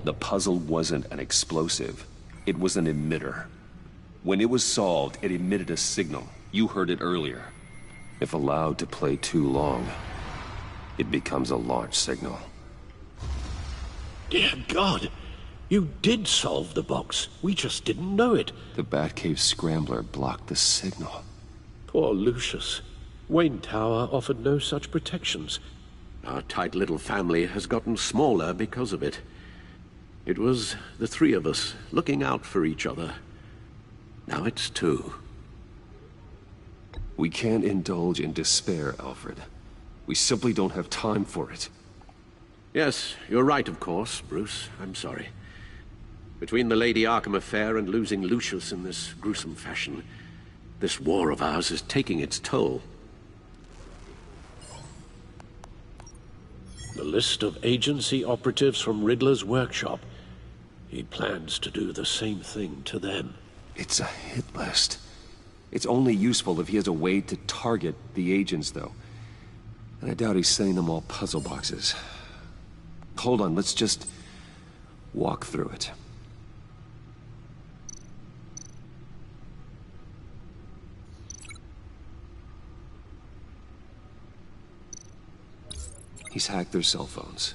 The puzzle wasn't an explosive. It was an emitter. When it was solved, it emitted a signal. You heard it earlier. If allowed to play too long, it becomes a launch signal. Dear God! You did solve the box. We just didn't know it. The Batcave scrambler blocked the signal. Poor Lucius. Wayne Tower offered no such protections. Our tight little family has gotten smaller because of it. It was the three of us looking out for each other. Now it's two. We can't indulge in despair, Alfred. We simply don't have time for it. Yes, you're right, of course, Bruce. I'm sorry. Between the Lady Arkham affair and losing Lucius in this gruesome fashion, this war of ours is taking its toll. The list of agency operatives from Riddler's workshop. He plans to do the same thing to them. It's a hit list. It's only useful if he has a way to target the agents, though. And I doubt he's sending them all puzzle boxes. Hold on, let's just walk through it. He's hacked their cell phones.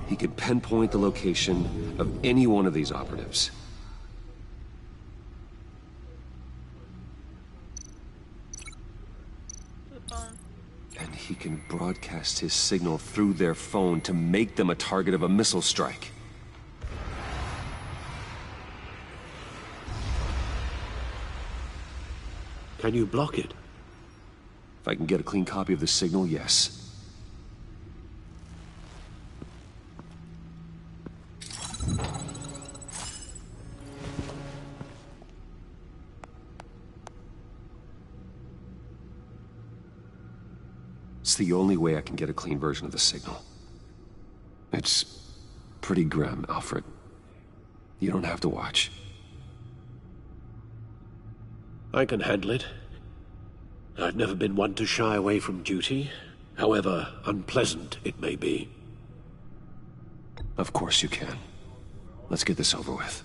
He could pinpoint the location of any one of these operatives. And he can broadcast his signal through their phone to make them a target of a missile strike. Can you block it? If I can get a clean copy of the signal, yes. It's the only way I can get a clean version of the signal. It's pretty grim, Alfred. You don't have to watch. I can handle it. I've never been one to shy away from duty, however unpleasant it may be. Of course you can. Let's get this over with.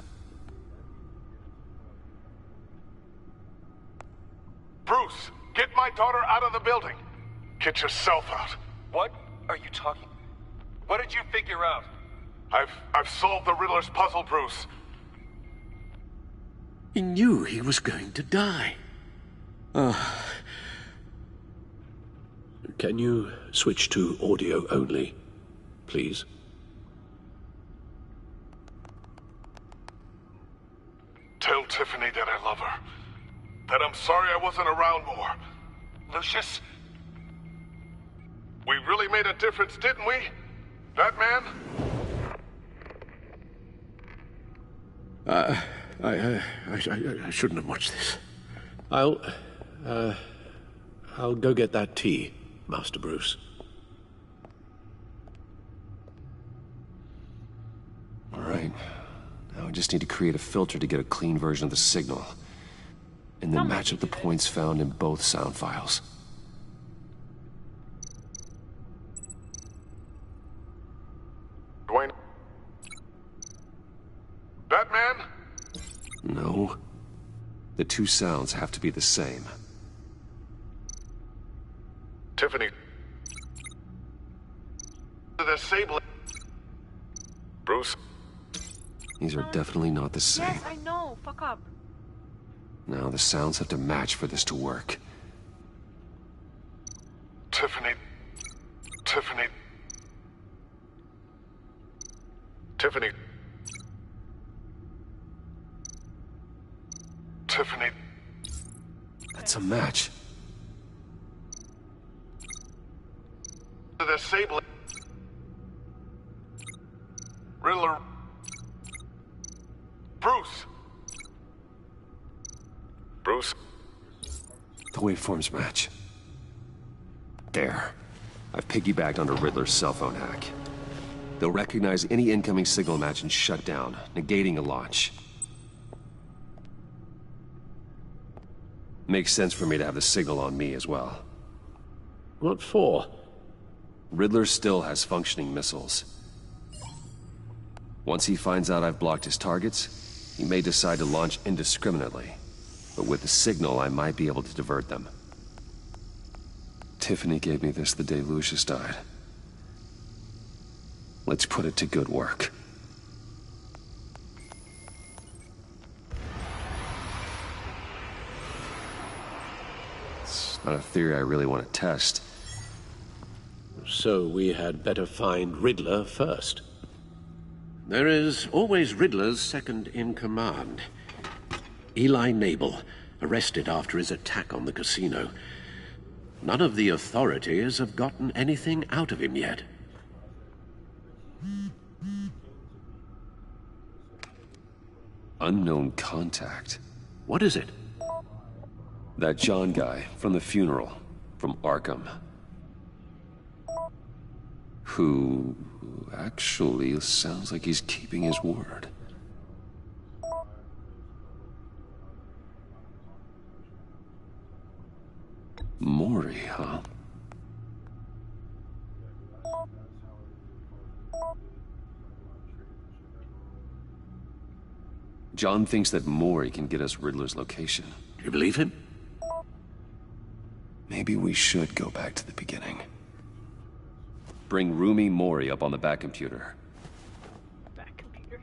Bruce, get my daughter out of the building. Get yourself out. What are you talking? What did you figure out? I've solved the Riddler's puzzle, Bruce. He knew he was going to die. Can you switch to audio only, please? Tell Tiffany that I love her. That I'm sorry I wasn't around more. Lucius? We really made a difference, didn't we? That man? I shouldn't have watched this. I'll go get that tea, Master Bruce. All right. Now I just need to create a filter to get a clean version of the signal. And then match up the points found in both sound files. Dwayne? That man? No. The two sounds have to be the same. Tiffany. The sable. Bruce. These are definitely not the same. Yes, I know. Fuck up. Now the sounds have to match for this to work. Tiffany. Tiffany. Tiffany. Tiffany. That's a match. The sable. Riddler. Bruce. Bruce. The waveforms match. There. I've piggybacked onto Riddler's cell phone hack. They'll recognize any incoming signal match and shut down, negating a launch. Makes sense for me to have the signal on me as well. What for? Riddler still has functioning missiles. Once he finds out I've blocked his targets, he may decide to launch indiscriminately. But with the signal, I might be able to divert them. Tiffany gave me this the day Lucius died. Let's put it to good work. It's not a theory I really want to test. So we had better find Riddler first. There is always Riddler's second in command. Eli Nabel, arrested after his attack on the casino. None of the authorities have gotten anything out of him yet. Unknown contact. What is it? That John guy from the funeral, from Arkham. Who actually sounds like he's keeping his word. Mori, huh? John thinks that Mori can get us Riddler's location. Do you believe him? Maybe we should go back to the beginning. Bring Rumi Mori up on the back computer. Back computer.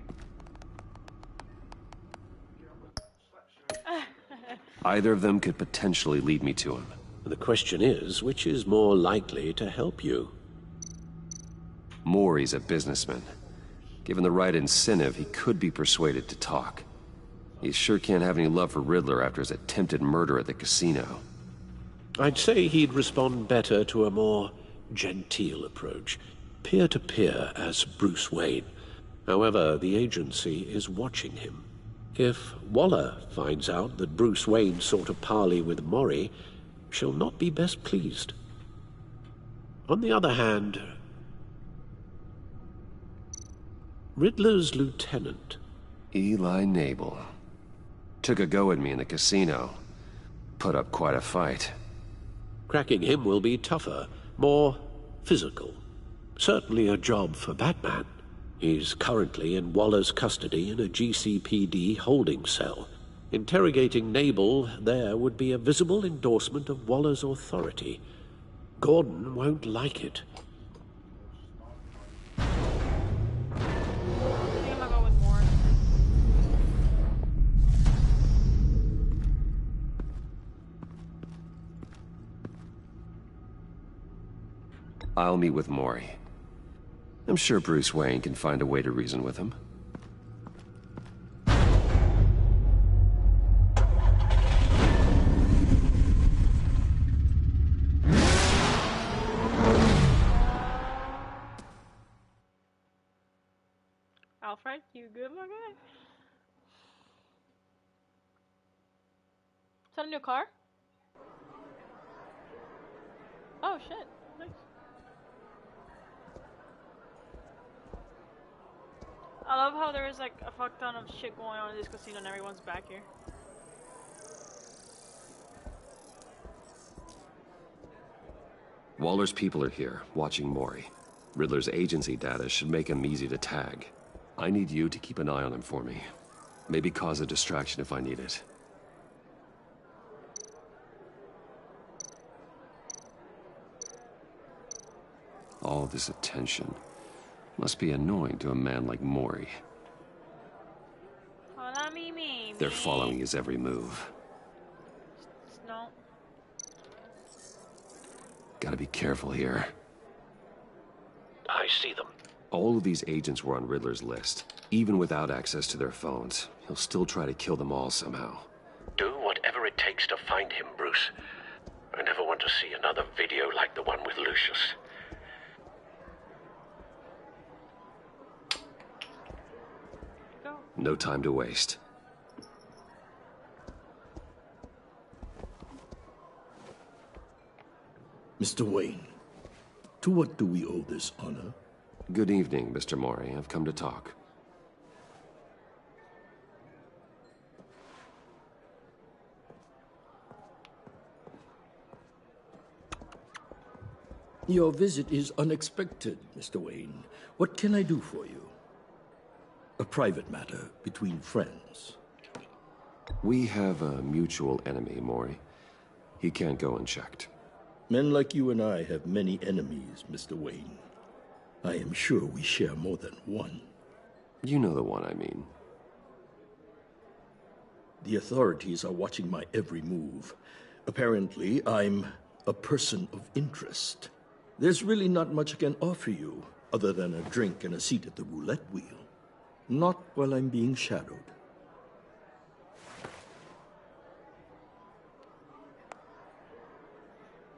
Either of them could potentially lead me to him. The question is, which is more likely to help you? Mori's a businessman. Given the right incentive, he could be persuaded to talk. He sure can't have any love for Riddler after his attempted murder at the casino. I'd say he'd respond better to a more genteel approach, peer-to-peer as Bruce Wayne. However, the agency is watching him. If Waller finds out that Bruce Wayne sought a parley with Mori, she'll not be best pleased. On the other hand, Riddler's lieutenant, Eli Nabel, took a go at me in the casino. Put up quite a fight. cracking him will be tougher, more physical. Certainly a job for Batman. He's currently in Waller's custody in a GCPD holding cell. Interrogating Nabel there would be a visible endorsement of Waller's authority. Gordon won't like it. I'll meet with Mori. I'm sure Bruce Wayne can find a way to reason with him. Alfred, you good, my guy? Is that a new car? Oh shit, nice. I love how there is like a fuck ton of shit going on in this casino and everyone's back here. Waller's people are here, watching Mori. Riddler's agency data should make him easy to tag. I need you to keep an eye on him for me. Maybe cause a distraction if I need it. All this attention must be annoying to a man like Mori. Hola, Mimi. They're following his every move. No. Gotta be careful here. I see them. All of these agents were on Riddler's list. Even without access to their phones, he'll still try to kill them all somehow. Do whatever it takes to find him, Bruce. I never want to see another video like the one with Lucius. No time to waste. Mr. Wayne, to what do we owe this honor? Good evening, Mr. Mori. I've come to talk. Your visit is unexpected, Mr. Wayne. What can I do for you? A private matter between friends. We have a mutual enemy, Mori. He can't go unchecked. Men like you and I have many enemies, Mr. Wayne. I am sure we share more than one. You know the one I mean. The authorities are watching my every move. Apparently, I'm a person of interest. There's really not much I can offer you, other than a drink and a seat at the roulette wheel. Not while I'm being shadowed.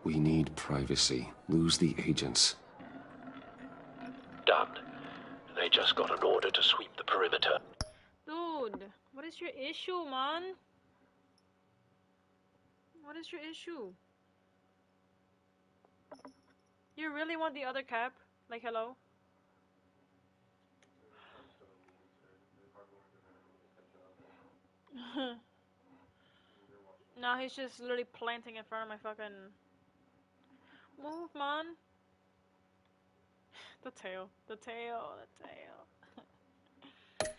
We need privacy. Lose the agents. Done. They just got an order to sweep the perimeter. Dude, what is your issue, man? What is your issue? You really want the other cap? Like, hello? No, he's just literally planting in front of my fucking... Move, man. The tail. The tail. The tail.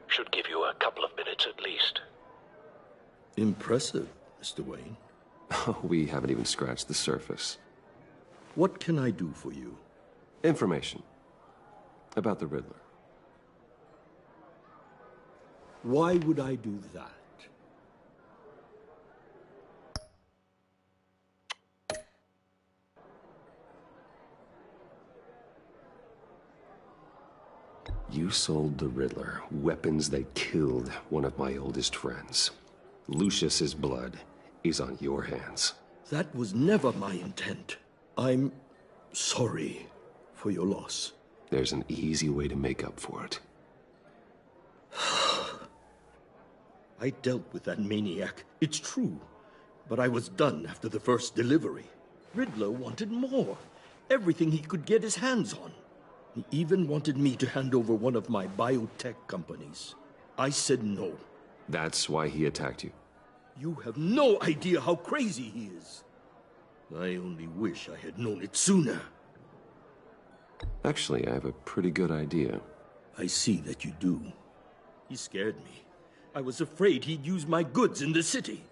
Should give you a couple of minutes at least. Impressive, Mr. Wayne. We haven't even scratched the surface. What can I do for you? Information. About the Riddler. Why would I do that? You You sold the Riddler weapons that killed one of my oldest friends. Lucius's blood is on your hands. That was never my intent. I'm sorry for your loss. There's an easy way to make up for it. I dealt with that maniac, it's true. But I was done after the first delivery. Riddler wanted more. Everything he could get his hands on. He even wanted me to hand over one of my biotech companies. I said no. That's why he attacked you? You have no idea how crazy he is. I only wish I had known it sooner. Actually, I have a pretty good idea. I see that you do. He scared me. I was afraid he'd use my goods in the city.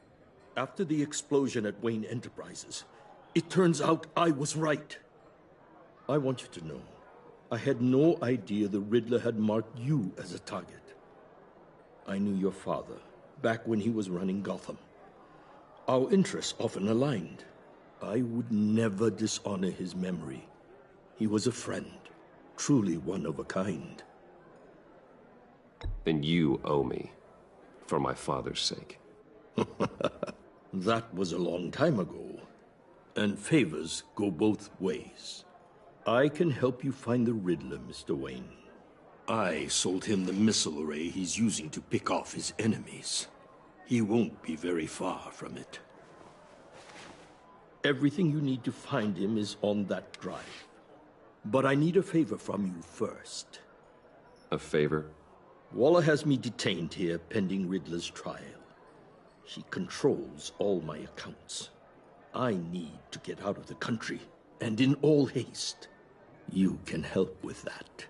After the explosion at Wayne Enterprises, it turns out I was right. I want you to know, I had no idea the Riddler had marked you as a target. I knew your father back when he was running Gotham. Our interests often aligned. I would never dishonor his memory. He was a friend, truly one of a kind. Then you owe me, for my father's sake. That was a long time ago, and favors go both ways. I can help you find the Riddler, Mr. Wayne. I sold him the missile array he's using to pick off his enemies. He won't be very far from it. Everything you need to find him is on that drive. But I need a favor from you first. A favor? Waller has me detained here pending Riddler's trial. She controls all my accounts. I need to get out of the country, and in all haste. You can help with that.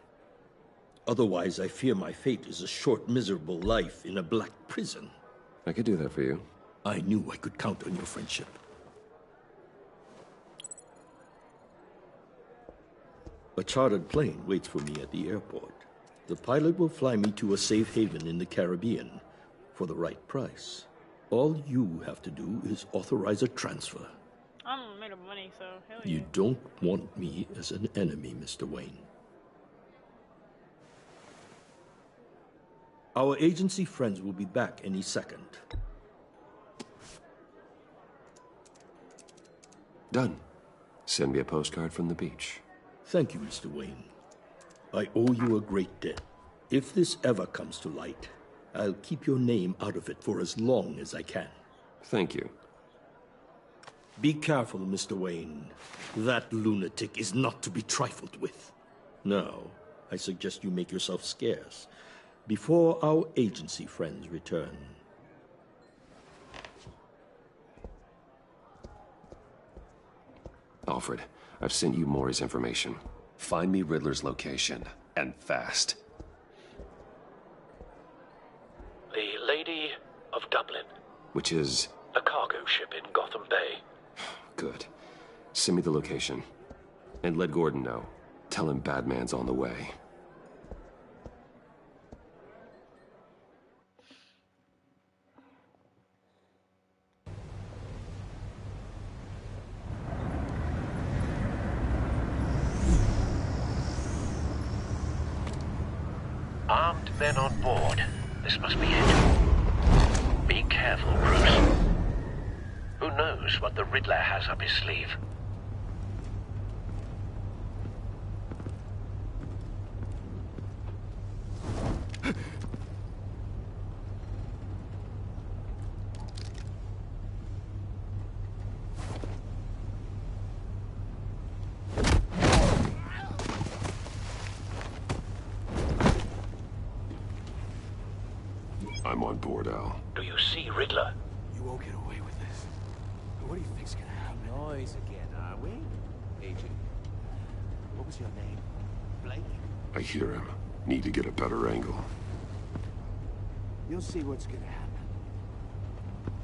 Otherwise, I fear my fate is a short, miserable life in a black prison. I could do that for you. I knew I could count on your friendship. A chartered plane waits for me at the airport. The pilot will fly me to a safe haven in the Caribbean for the right price. All you have to do is authorize a transfer. I'm made of money, so hell yeah. You don't want me as an enemy, Mr. Wayne. Our agency friends will be back any second. Done. Send me a postcard from the beach. Thank you, Mr. Wayne. I owe you a great debt. If this ever comes to light, I'll keep your name out of it for as long as I can. Thank you. Be careful, Mr. Wayne. That lunatic is not to be trifled with. Now, I suggest you make yourself scarce before our agency friends return. Alfred, I've sent you Maury's information. Find me Riddler's location, and fast. The Lady of Dublin. Which is? A cargo ship in Gotham Bay. Good. Send me the location. And let Gordon know. Tell him Batman's on the way. Armed men on board. This must be it. Be careful, Bruce. Who knows what the Riddler has up his sleeve? I'm on board, Al. Do you see Riddler? You won't get away with this. What do you think's gonna happen? Noise again, are we? Agent, what was your name? Blake? I hear him. Need to get a better angle. You'll see what's gonna happen.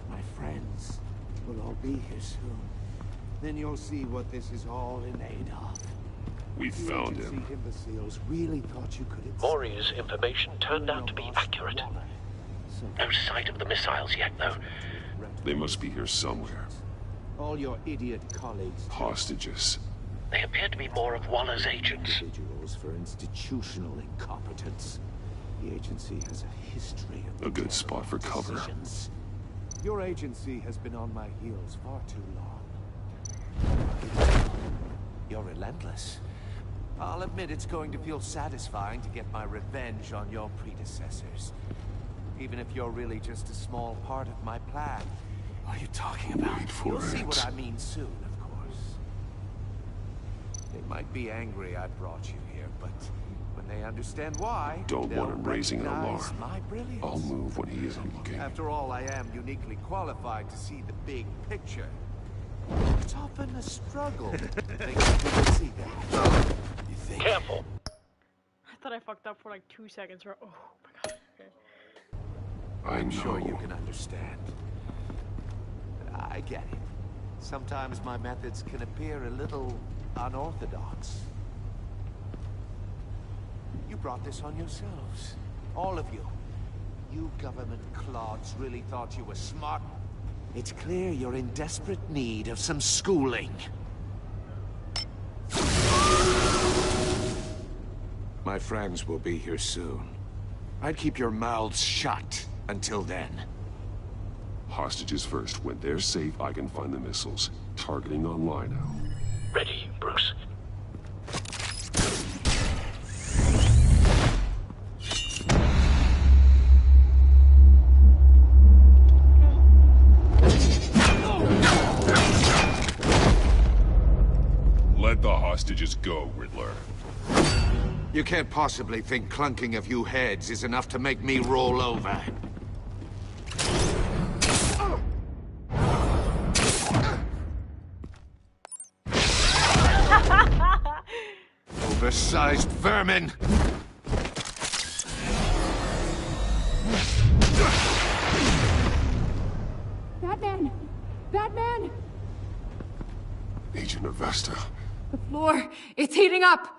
My friends will all be here soon. Then you'll see what this is all in aid of. We found him. Imbeciles really thought you could... Maury's information turned out to be accurate. No sight of the missiles yet, though. They must be here somewhere. All your idiot colleagues... Hostages. They appear to be more of Waller's agents. Individuals for institutional incompetence. The agency has a history of A good spot for cover. decisions. Your agency has been on my heels far too long. You're relentless. I'll admit it's going to feel satisfying to get my revenge on your predecessors. Even if you're really just a small part of my plan. What are you talking about? You'll see what I mean soon, of course. They might be angry I brought you here, but when they understand why, Don't they'll want him raising an recognize alarm. my brilliance. I'll move when he isn't looking. After all, I am uniquely qualified to see the big picture. It's often a struggle. They can see that. You think? Careful. I thought I fucked up for like 2 seconds. Or oh my god. Okay. I'm sure you can understand. But I get it. Sometimes my methods can appear a little unorthodox. You brought this on yourselves. All of you. You government clods really thought you were smart. It's clear you're in desperate need of some schooling. My friends will be here soon. I'd keep your mouths shut until then. Hostages first. When they're safe, I can find the missiles. Targeting on Lino. Ready, Bruce. Let the hostages go, Riddler. You can't possibly think clunking a few heads is enough to make me roll over. Oversized vermin! Batman! Batman! Agent Avesta. The floor, it's heating up!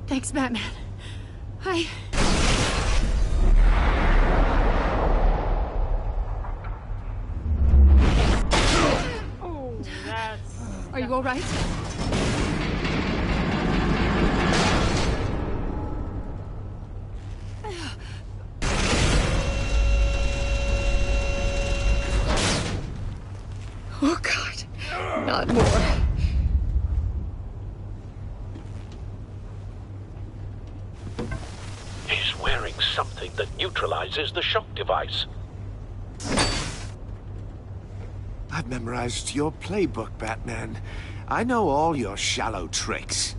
Thanks, Batman. Oh, that's... Are you all right? Oh, God. Not more. He's wearing something that neutralizes the shock device. I've memorized your playbook, Batman. I know all your shallow tricks.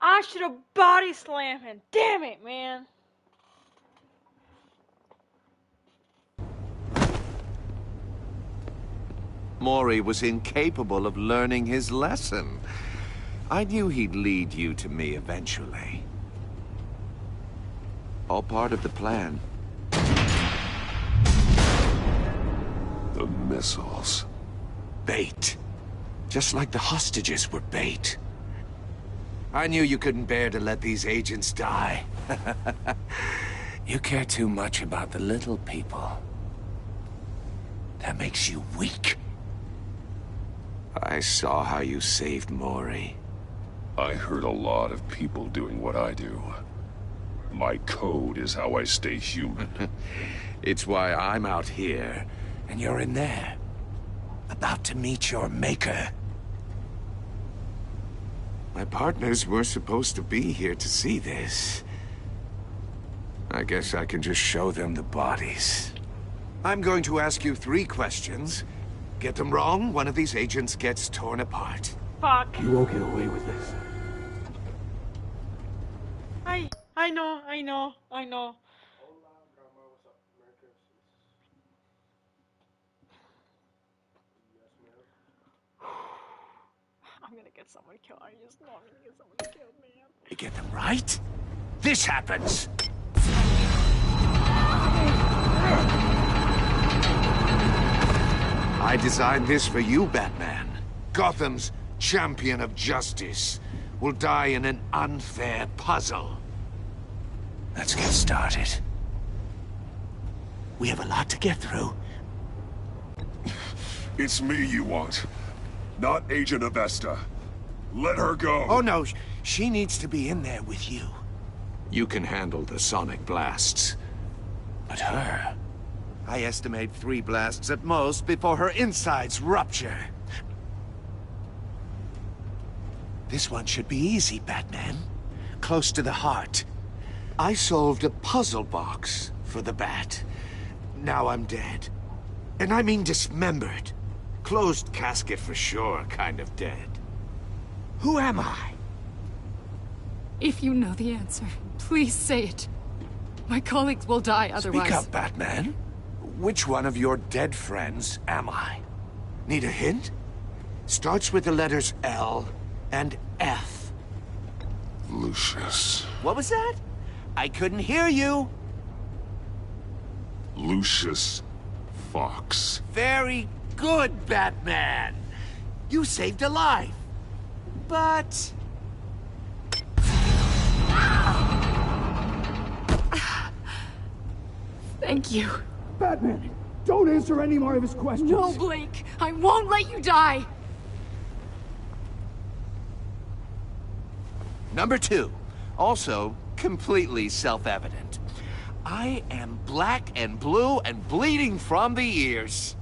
I should have body slammed him. Damn it, man. Mori was incapable of learning his lesson. I knew he'd lead you to me eventually. All part of the plan. The missiles. Bait. Just like the hostages were bait. I knew you couldn't bear to let these agents die. You care too much about the little people. That makes you weak. I saw how you saved Mori. I heard a lot of people doing what I do. My code is how I stay human. It's why I'm out here, and you're in there. About to meet your maker. My partners were supposed to be here to see this. I guess I can just show them the bodies. I'm going to ask you 3 questions. Get them wrong, one of these agents gets torn apart. Fuck. You won't get away with this. I know. I'm gonna get someone killed. I just know I'm gonna get someone killed, man. You get them right? This happens! I designed this for you, Batman. Gotham's champion of justice. will die in an unfair puzzle. Let's get started. We have a lot to get through. It's me you want, not Agent Avesta. Let her go. Oh no, she needs to be in there with you. You can handle the sonic blasts. But her... I estimate 3 blasts at most before her insides rupture. This one should be easy, Batman. Close to the heart. I solved a puzzle box for the Bat. Now I'm dead. And I mean dismembered. Closed casket for sure, kind of dead. Who am I? If you know the answer, please say it. My colleagues will die otherwise. Speak up, Batman. Which one of your dead friends am I? Need a hint? Starts with the letters L and F. Lucius. What was that? I couldn't hear you. Lucius Fox. Very good, Batman. You saved a life. But... Thank you. Batman, don't answer any more of his questions. No, Blake. I won't let you die. Number 2. Also completely self-evident. I am black and blue and bleeding from the ears.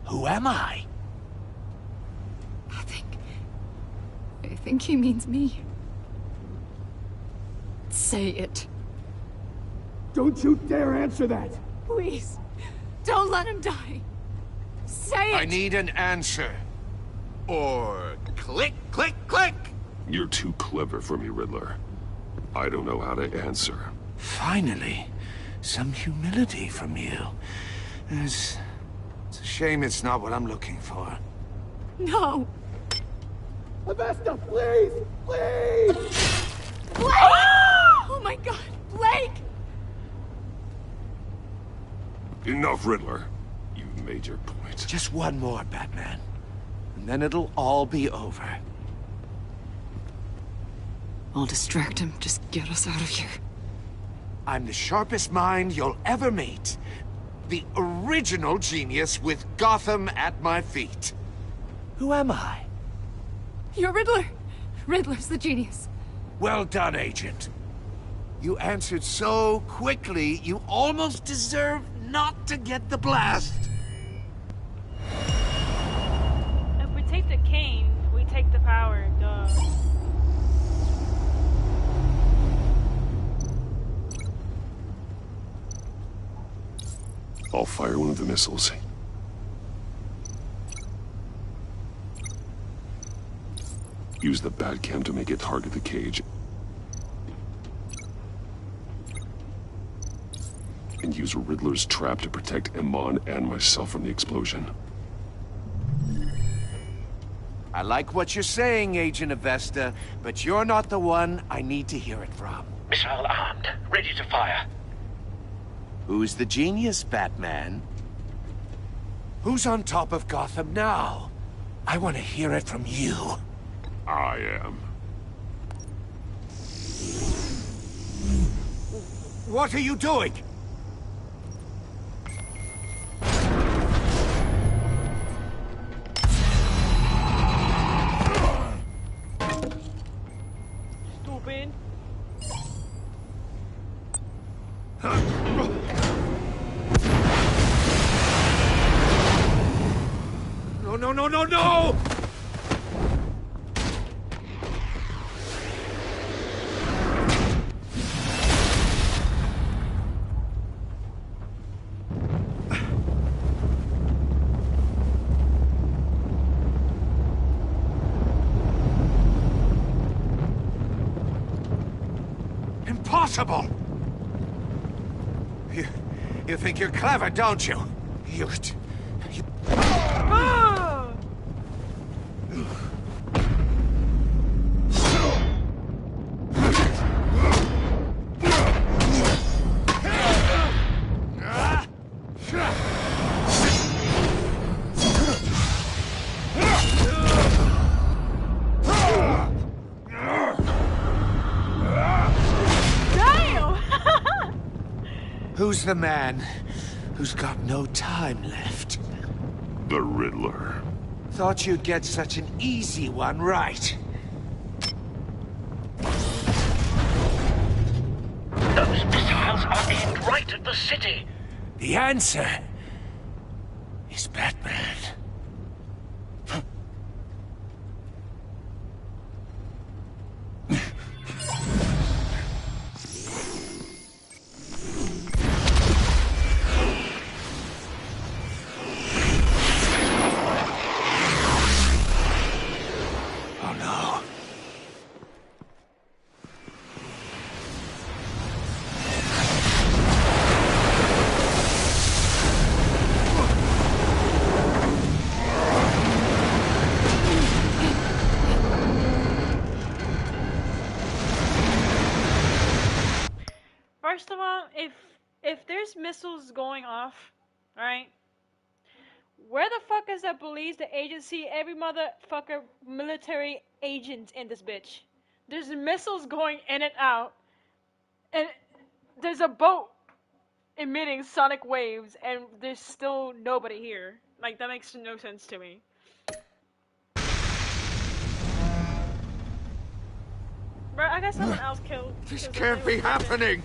Who am I? I think he means me. Say it. Don't you dare answer that! Please, don't let him die. Say it! I need an answer. Or click, click, click! You're too clever for me, Riddler. I don't know how to answer. Finally, some humility from you. It's a shame it's not what I'm looking for. No! Avesta, please! Please! Blake! Oh my god, Blake! Enough, Riddler. You've made your point. Just one more, Batman. And then it'll all be over. I'll distract him. Just get us out of here. I'm the sharpest mind you'll ever meet. The original genius with Gotham at my feet. Who am I? You're Riddler. Riddler's the genius. Well done, Agent. You answered so quickly, you almost deserve not to get the blast. If we take the cane, we take the power, duh. I'll fire one of the missiles. Use the Batcam to make it target the cage. And use Riddler's trap to protect Iman and myself from the explosion. I like what you're saying, Agent Avesta, but you're not the one I need to hear it from. Missile armed, ready to fire. Who's the genius, Batman? Who's on top of Gotham now? I want to hear it from you. I am. What are you doing? Stupid. No, no, no, no, no! Impossible! You think you're clever, don't you? You... Ah! Who's the man who's got no time left? The Riddler. Thought you'd get such an easy one right. Those missiles are aimed right at the city. The answer is Batman. First of all, if there's missiles going off, right? Where the fuck is the police, the agency, every motherfucker military agent in this bitch? There's missiles going in and out, and there's a boat emitting sonic waves, and there's still nobody here. Like, that makes no sense to me. Bro, I guess someone else killed. This can't be happening!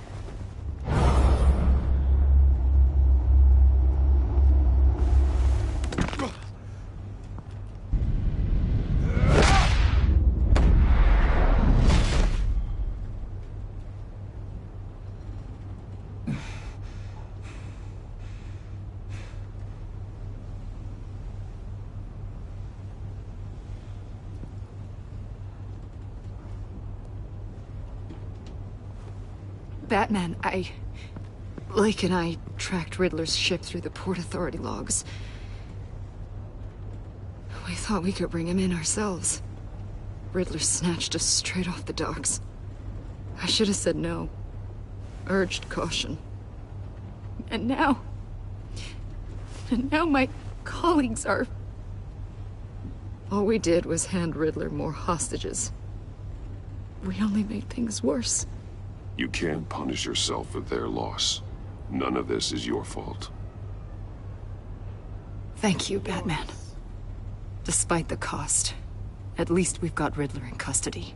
Batman, Lake and I tracked Riddler's ship through the Port Authority logs. We thought we could bring him in ourselves. Riddler snatched us straight off the docks. I should have said no. Urged caution. And now my colleagues are... All we did was hand Riddler more hostages. We only made things worse. You can't punish yourself for their loss. None of this is your fault. Thank you, Batman. Despite the cost, at least we've got Riddler in custody.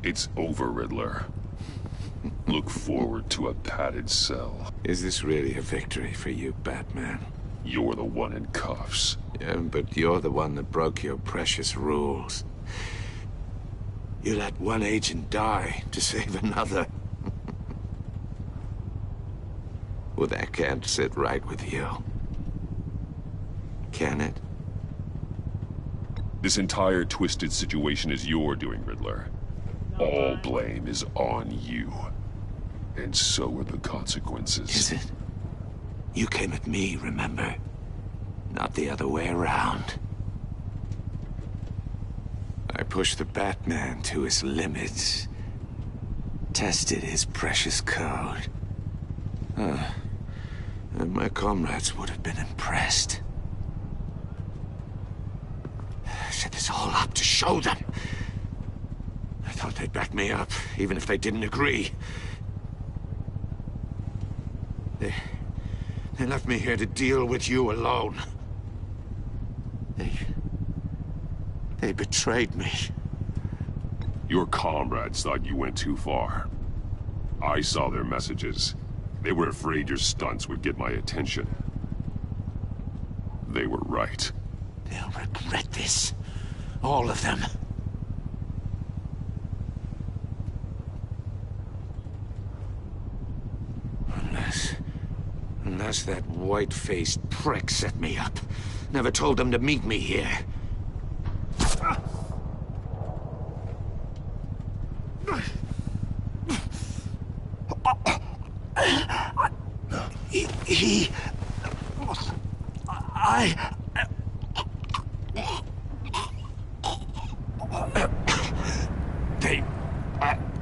It's over, Riddler. Look forward to a padded cell. Is this really a victory for you, Batman? You're the one in cuffs. Yeah, but you're the one that broke your precious rules. You let one agent die to save another. Well, that can't sit right with you. Can it? This entire twisted situation is your doing, Riddler. All blame is on you. And so are the consequences. Is it? You came at me, remember? Not the other way around. I pushed the Batman to his limits. Tested his precious code. And my comrades would have been impressed. I set this all up to show them. I thought they'd back me up, even if they didn't agree. They left me here to deal with you alone. They betrayed me. Your comrades thought you went too far. I saw their messages. They were afraid your stunts would get my attention. They were right. They'll regret this. All of them. Unless that white-faced prick set me up. Never told them to meet me here.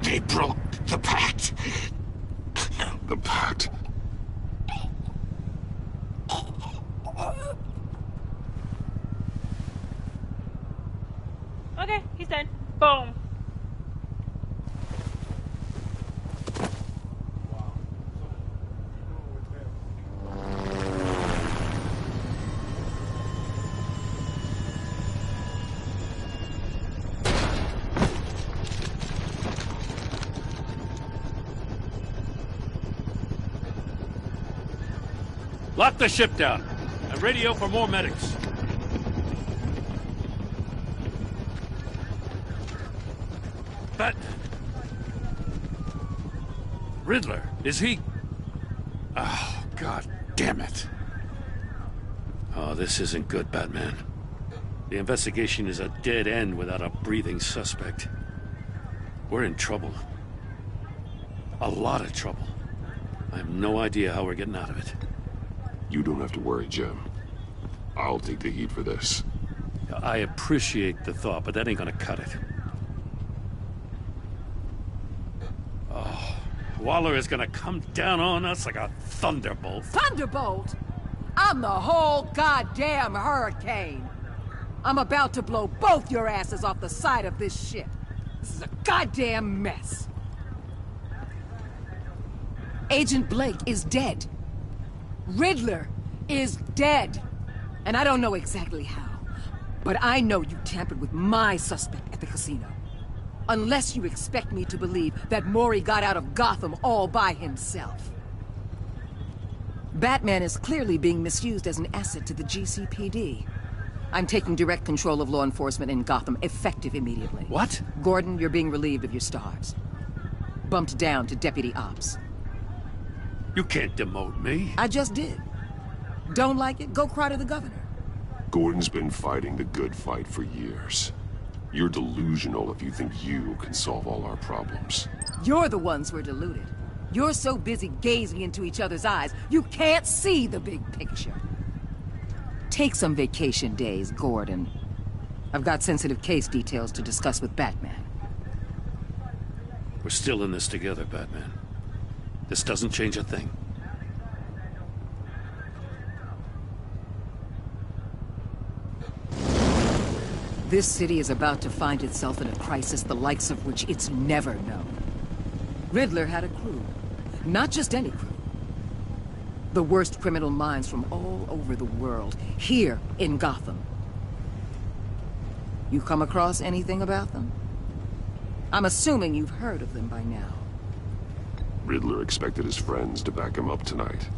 They broke the pact. The pact? Boom. Lock the ship down and radio for more medics. But Riddler, is he? Oh, God damn it. Oh, this isn't good, Batman. The investigation is a dead end without a breathing suspect. We're in trouble. A lot of trouble. I have no idea how we're getting out of it. You don't have to worry, Jim. I'll take the heat for this. I appreciate the thought, but that ain't gonna cut it. Oh, Waller is gonna come down on us like a thunderbolt. Thunderbolt? I'm the whole goddamn hurricane. I'm about to blow both your asses off the side of this ship. This is a goddamn mess. Agent Blake is dead. Riddler is dead. And I don't know exactly how, but I know you tampered with my suspect at the casino. Unless you expect me to believe that Mori got out of Gotham all by himself. Batman is clearly being misused as an asset to the GCPD. I'm taking direct control of law enforcement in Gotham, effective immediately. What? Gordon, you're being relieved of your stars. Bumped down to Deputy Ops. You can't demote me. I just did. Don't like it? Go cry to the governor. Gordon's been fighting the good fight for years. You're delusional if you think you can solve all our problems. You're the ones who are deluded. You're so busy gazing into each other's eyes, you can't see the big picture. Take some vacation days, Gordon. I've got sensitive case details to discuss with Batman. We're still in this together, Batman. This doesn't change a thing. This city is about to find itself in a crisis the likes of which it's never known. Riddler had a crew. Not just any crew. The worst criminal minds from all over the world, here in Gotham. You come across anything about them? I'm assuming you've heard of them by now. Riddler expected his friends to back him up tonight.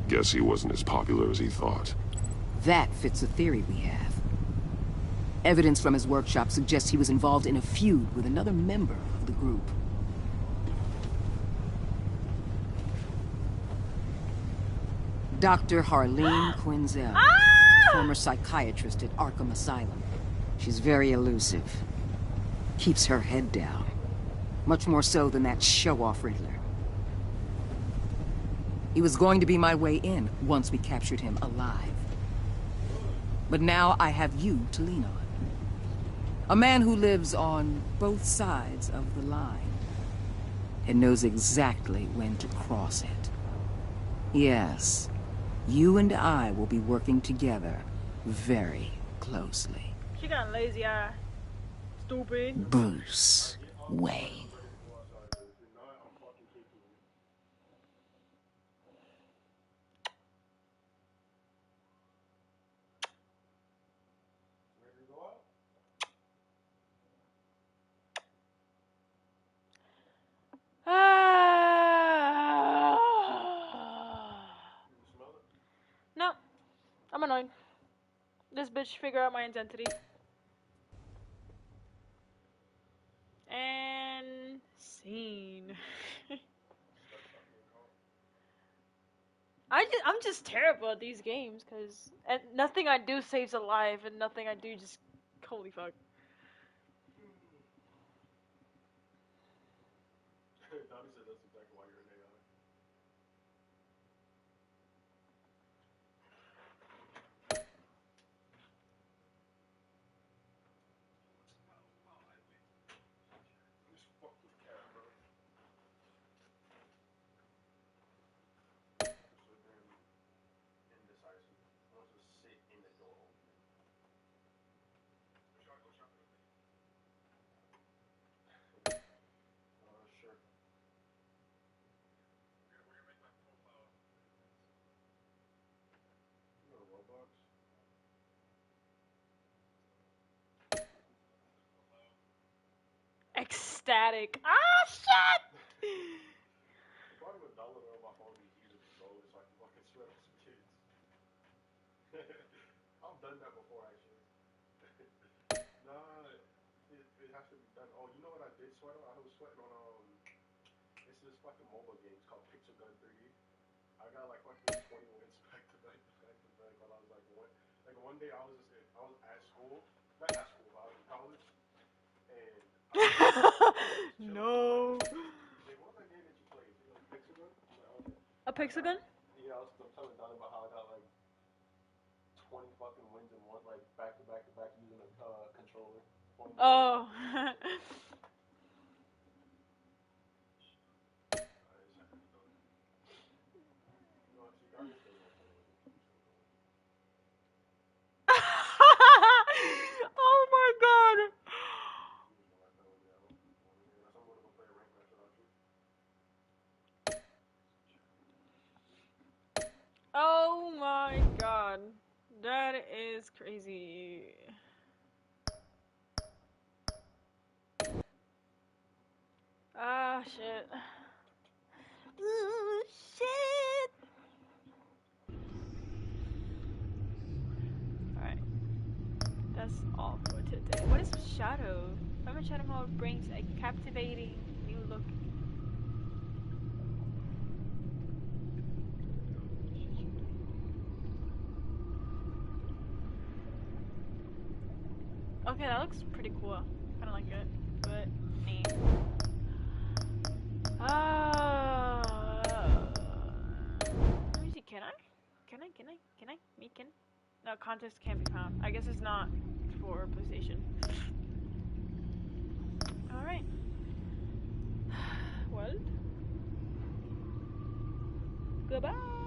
Guess he wasn't as popular as he thought. That fits a theory we have. Evidence from his workshop suggests he was involved in a feud with another member of the group. Dr. Harleen Quinzel, former psychiatrist at Arkham Asylum. She's very elusive. Keeps her head down. Much more so than that show-off Riddler. He was going to be my way in once we captured him alive. But now I have you to lean on. A man who lives on both sides of the line and knows exactly when to cross it. Yes, you and I will be working together very closely. She got a lazy eye. Stupid. Bruce Wayne. No, I'm annoyed. This bitch figure out my identity. And scene. I'm just terrible at these games because nothing I do saves a life and nothing I do just holy fuck. static. Ah, shit! Probably would download it on my phone and use it to go so I can fucking sweat on some kids. I've done that before, actually. Nah, it has to be done. Oh, you know what I did sweat on? I was sweating on, it's this fucking mobile game. It's called Pixel Gun 3D. I got like fucking 20 wins back to back while I was like, what? Like one day I was at school, not at school, but I was in college, and no. What was that game that you played? Pixel Gun? A Pixel Gun? Yeah, I was telling Donnie about how I got like 20 fucking wins in one, like back to back using a controller. Oh. Oh my god. Oh my god. That is crazy. Ah, shit. Ooh, shit. Alright. That's all for today. What is Shadow? Fireman Shadow Mode brings a captivating new look. Okay, that looks pretty cool. Kinda like it, but neat. Let me see, can I? Me can? No, context can't be found. I guess it's not for PlayStation. Alright. Well. Goodbye.